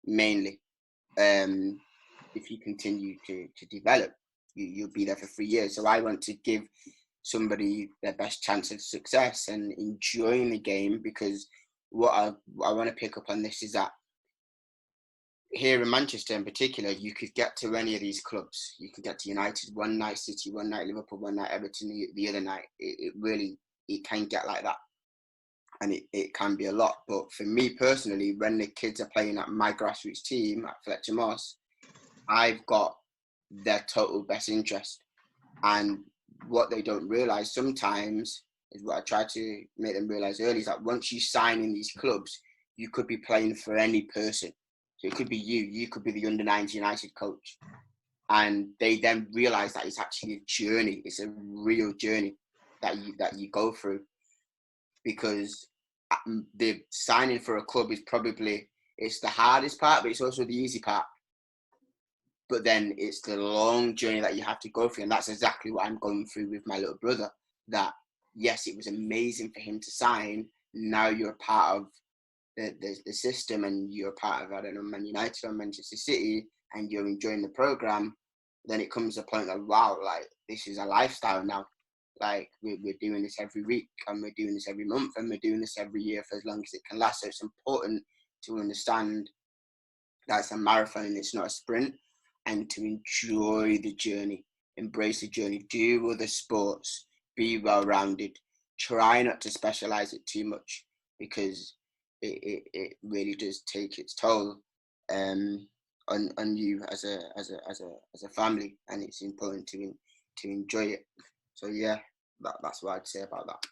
mainly. If you continue to develop, you'll be there for 3 years. So I want to give somebody their best chance of success and enjoying the game, because what I want to pick up on this is that here in Manchester in particular, you could get to any of these clubs. You could get to United one night, City one night, Liverpool one night, Everton the other night. It really, it can get like that. And it can be a lot. But for me personally, when the kids are playing at my grassroots team at Fletcher Moss, I've got their total best interest. And what they don't realise sometimes is what I try to make them realise early, is that once you sign in these clubs, you could be playing for any person. So it could be you could be the under-9s United coach. And they then realise that it's actually a journey. It's a real journey that you go through. Because the signing for a club is probably, it's the hardest part, but it's also the easy part. But then it's the long journey that you have to go through. And that's exactly what I'm going through with my little brother. That, yes, it was amazing for him to sign. Now you're a part of the system, and you're a part of, I don't know, Man United or Manchester City, and you're enjoying the program. Then it comes to the point of, wow, like, this is a lifestyle now. Like, we're doing this every week, and we're doing this every month, and we're doing this every year for as long as it can last. So it's important to understand that it's a marathon and it's not a sprint, and to enjoy the journey, embrace the journey, do other sports, be well-rounded, try not to specialize it too much, because it really does take its toll on you as a family, and it's important to enjoy it. So yeah, that's what I'd say about that.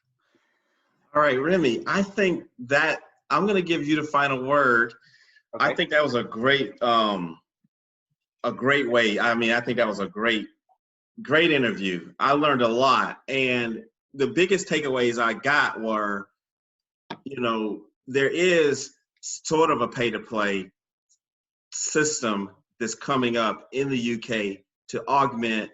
All right, Remi, I think that I'm going to give you the final word. Okay. I think that was a great way. I mean, I think that was a great interview. I learned a lot. And the biggest takeaways I got were, you know, there is sort of a pay-to-play system that's coming up in the UK to augment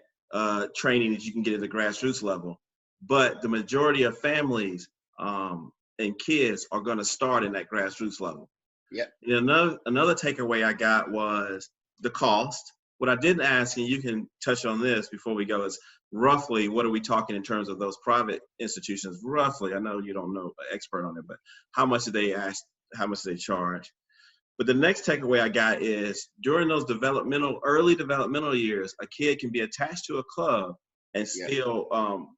training that you can get at the grassroots level. But the majority of families and kids are going to start in that grassroots level. Yeah. Another takeaway I got was the cost. What I didn't ask, and you can touch on this before we go, is roughly what are we talking in terms of those private institutions? Roughly, I know you don't know, an expert on it, but how much do they ask? How much do they charge? But the next takeaway I got is during those early developmental years, a kid can be attached to a club and still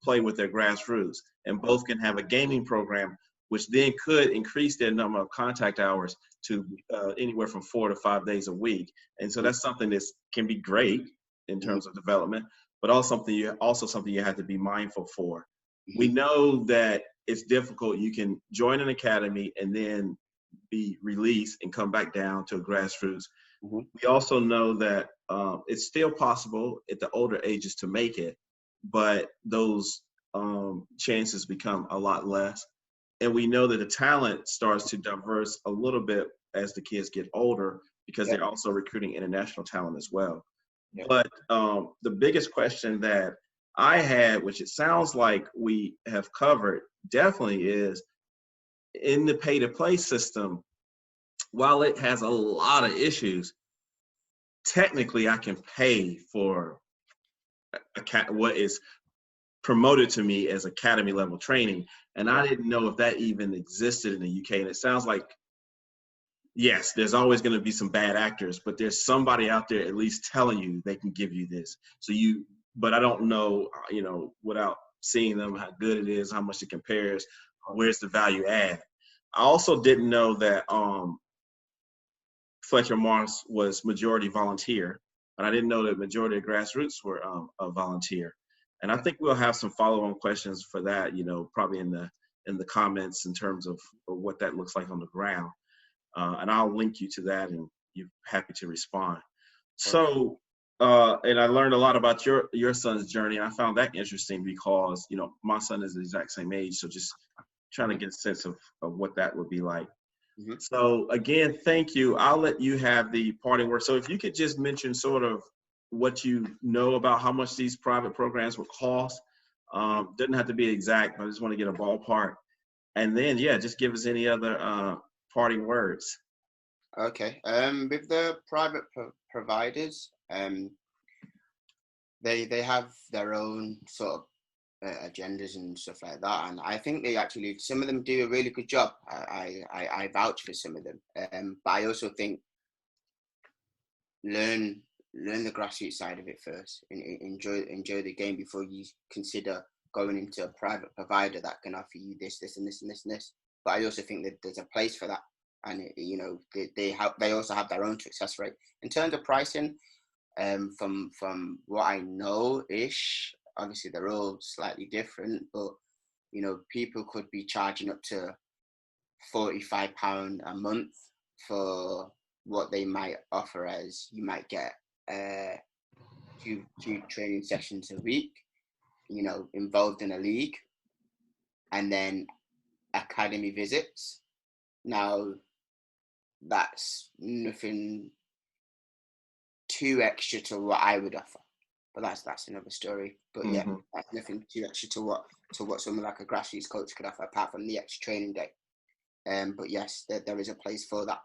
play with their grassroots, and both can have a gaming program, which then could increase their number of contact hours to anywhere from 4 to 5 days a week. And so that's something that can be great in terms of development, but also something you have to be mindful for. We know that it's difficult. You can join an academy and then be released and come back down to a grassroots. We also know that it's still possible at the older ages to make it, but those chances become a lot less. And we know that the talent starts to diverse a little bit as the kids get older, because they're also recruiting international talent as well. But the biggest question that I had, which it sounds like we have covered, definitely is in the pay-to-play system, while it has a lot of issues, technically I can pay for what is promoted to me as academy level training. And I didn't know if that even existed in the UK. And it sounds like, yes, there's always going to be some bad actors, but there's somebody out there at least telling you they can give you this. But I don't know, without seeing them, how good it is, how much it compares, where's the value add. I also didn't know that Fletcher Moss was majority volunteer, and I didn't know that majority of grassroots were a volunteer. And I think we'll have some follow-on questions for that, probably in the comments in terms of what that looks like on the ground. And I'll link you to that, and you're happy to respond. So, and I learned a lot about your son's journey. I found that interesting because, my son is the exact same age. So just trying to get a sense of what that would be like. Mm-hmm. So again, thank you. I'll let you have the parting word. So if you could just mention sort of what you know about how much these private programs will cost. Doesn't have to be exact, but I just want to get a ballpark. And then, just give us any other parting words. Okay. With the private providers, they have their own sort of agendas and stuff like that, and I think some of them do a really good job. I vouch for some of them, but I also think learn the grassroots side of it first, and enjoy the game before you consider going into a private provider that can offer you this and this and this and this. But I also think that there's a place for that, and they also have their own success rate in terms of pricing. From what I know ish, obviously they're all slightly different, but people could be charging up to £45 a month for what they might offer, as you might get two training sessions a week, involved in a league, and then academy visits. Now, that's nothing too extra to what I would offer, but that's another story. But that's nothing too extra to what someone like a grassroots coach could offer, apart from the extra training day. But yes, there is a place for that.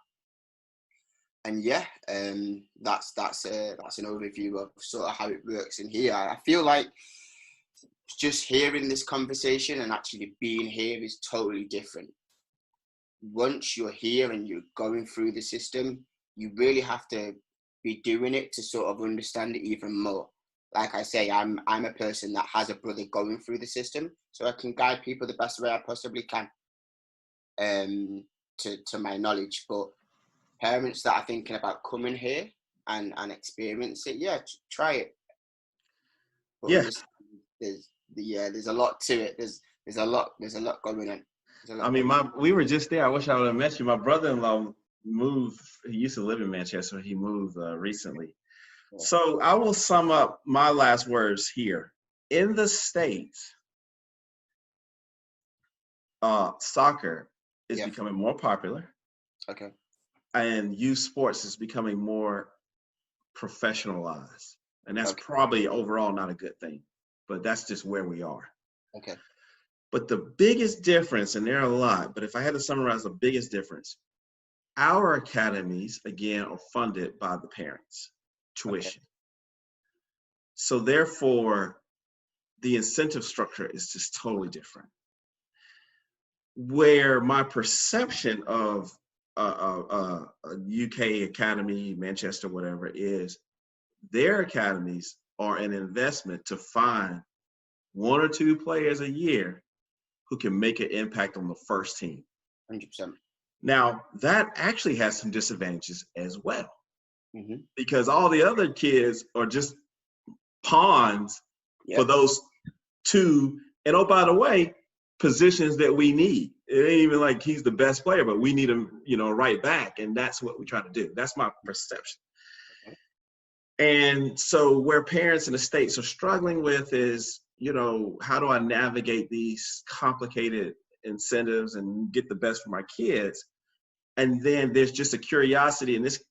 And that's an overview of sort of how it works in here. I feel like just hearing this conversation and actually being here is totally different. Once you're here and you're going through the system, you really have to be doing it to sort of understand it even more. Like I say, I'm a person that has a brother going through the system, so I can guide people the best way I possibly can, to my knowledge. But parents that are thinking about coming here and experience it, try it. But there's a lot to it. There's a lot going on. We were just there. I wish I would have met you. My brother-in-law moved. He used to live in Manchester. He moved recently. Yeah. So I will sum up my last words here. In the States, soccer is becoming more popular. Okay. And youth sports is becoming more professionalized. And that's probably overall not a good thing, but that's just where we are. Okay. But the biggest difference, and there are a lot, but if I had to summarize the biggest difference, our academies, again, are funded by the parents' tuition. Okay. So therefore, the incentive structure is just totally different. Where my perception of a UK academy, Manchester, whatever, is their academies are an investment to find 1 or 2 players a year who can make an impact on the first team. 100%. Now, that actually has some disadvantages as well, because all the other kids are just pawns for those 2. And oh, by the way, positions that we need. It ain't even like he's the best player, but we need him, right back. And that's what we try to do. That's my perception. And so where parents in the States are struggling with is, how do I navigate these complicated incentives and get the best for my kids? And then there's just a curiosity, and this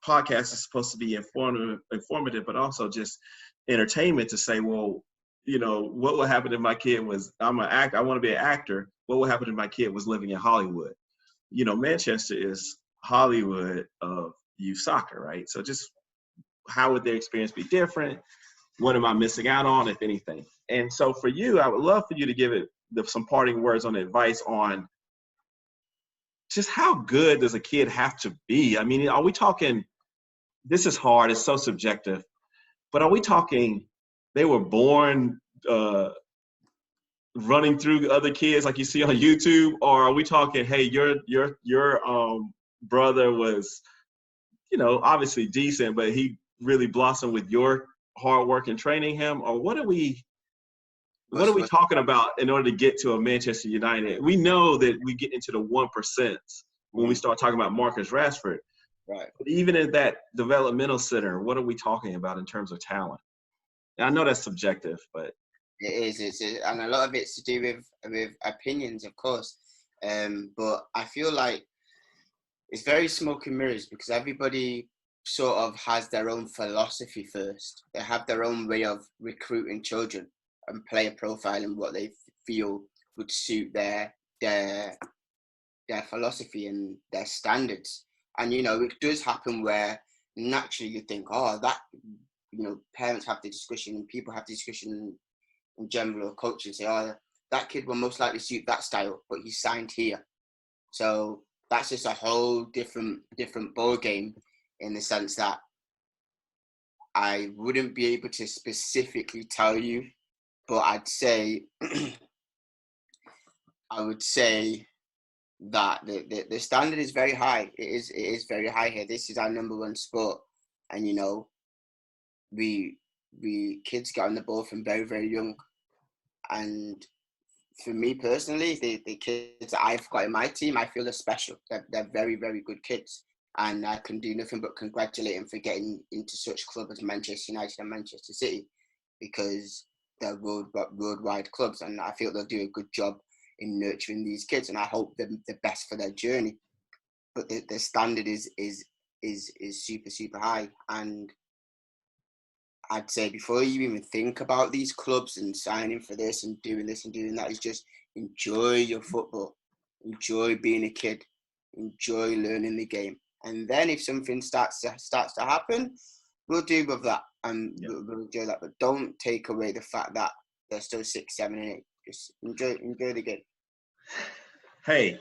podcast is supposed to be informative, but also just entertainment, to say, well, what would happen if my kid was, I'm an actor, I want to be an actor. What would happen if my kid was living in Hollywood? Manchester is Hollywood of youth soccer, right? So just how would their experience be different? What am I missing out on, if anything? And so for you, I would love for you to give it some parting words on advice on just how good does a kid have to be? I mean, are we talking, this is hard, it's so subjective, but are we talking they were born running through other kids like you see on YouTube, or are we talking, hey, your brother was, obviously decent, but he really blossomed with your hard work and training him? Or what are we talking about in order to get to a Manchester United? We know that we get into the 1% when we start talking about Marcus Rashford. Right. But even in that developmental center, what are we talking about in terms of talent? And I know that's subjective, but it is. And a lot of it's to do with opinions, of course. But I feel like it's very smoke and mirrors, because everybody sort of has their own philosophy first. They have their own way of recruiting children and player profile and what they feel would suit their philosophy and their standards. And, it does happen where naturally you think, that, parents have the discussion and people have the discussion in general, or coaches say, that kid will most likely suit that style, but he's signed here. So that's just a whole different ball game, in the sense that I wouldn't be able to specifically tell you, but I would say that the standard is very high. It is very high here. This is our number one sport, and we kids get on the ball from very, very young. And for me personally, the kids that I've got in my team, I feel they're special. They're very, very good kids, and I can do nothing but congratulate them for getting into such clubs as Manchester United and Manchester City, because they're worldwide clubs, and I feel they'll do a good job in nurturing these kids, and I hope they're the best for their journey. But the standard is super, super high, and I'd say before you even think about these clubs and signing for this and doing that, is just enjoy your football, enjoy being a kid, enjoy learning the game, and then if something starts to happen, we'll deal with that and we'll enjoy that. But don't take away the fact that they're still 6, 7, and 8. Just enjoy the game. Hey,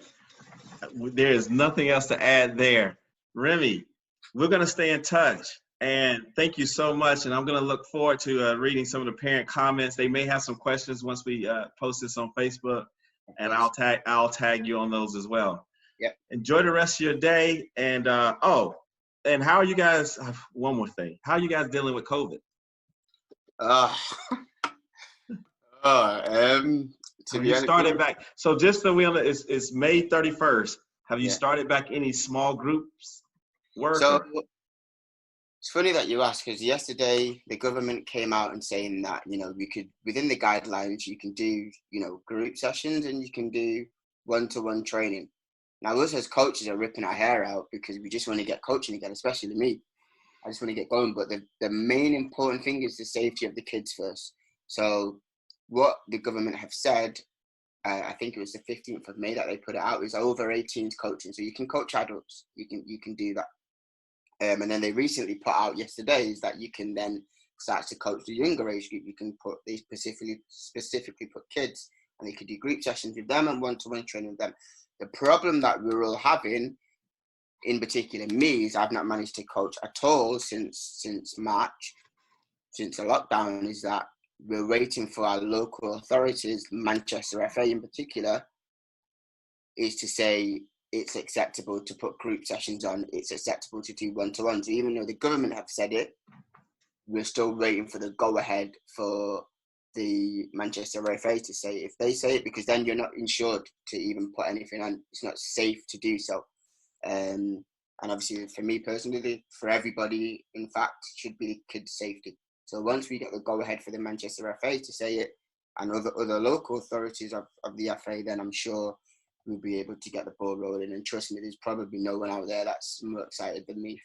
there is nothing else to add there. Remi, we're going to stay in touch. And thank you so much. And I'm going to look forward to reading some of the parent comments. They may have some questions once we post this on Facebook. And I'll tag you on those as well. Yep. Enjoy the rest of your day. And, and how are you guys? One more thing. How are you guys dealing with COVID? Have you started back? So just so we know, it's May 31st. Have you started back any small groups work? So it's funny that you ask, because yesterday the government came out and saying that, we could, within the guidelines, you can do, group sessions and you can do one-to-one training. Now, us as coaches are ripping our hair out because we just want to get coaching again, especially me. I just want to get going. But the main important thing is the safety of the kids first. So what the government have said, I think it was the 15th of May that they put it out, is over 18s coaching. So you can coach adults. You can do that. And then they recently put out yesterday is that you can then start to coach the younger age group. You can specifically put kids, and they could do group sessions with them and one-to-one training with them. The problem that we're all having, in particular me, is I've not managed to coach at all since March, since the lockdown, is that we're waiting for our local authorities, Manchester FA in particular, is to say it's acceptable to put group sessions on, it's acceptable to do one-to-ones. Even though the government have said it, we're still waiting for the go-ahead for the Manchester FA to say if they say it, because then you're not insured to even put anything on. It's not safe to do so. And obviously for me personally, for everybody, in fact, should be kids' safety. So once we get the go-ahead for the Manchester FA to say it, and other local authorities of the FA, then I'm sure we'll be able to get the ball rolling. And trust me, there's probably no one out there that's more excited than me.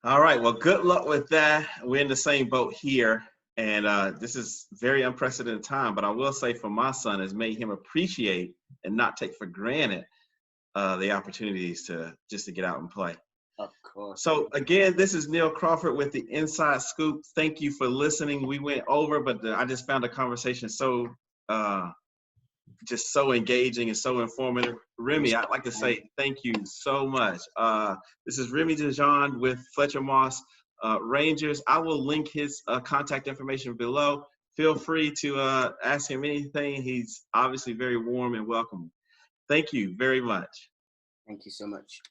All right. Well, good luck with that. We're in the same boat here. And this is very unprecedented time. But I will say for my son, it's made him appreciate and not take for granted the opportunities to get out and play. Of course. So again, this is Neil Crawford with the Inside Scoop. Thank you for listening. We went over, but I just found the conversation so just so engaging and so informative. Remi, I'd like to say thank you so much. This is Remi Dejonge with Fletcher Moss Rangers. I will link his contact information below. Feel free to ask him anything. He's obviously very warm and welcoming. Thank you very much. Thank you so much.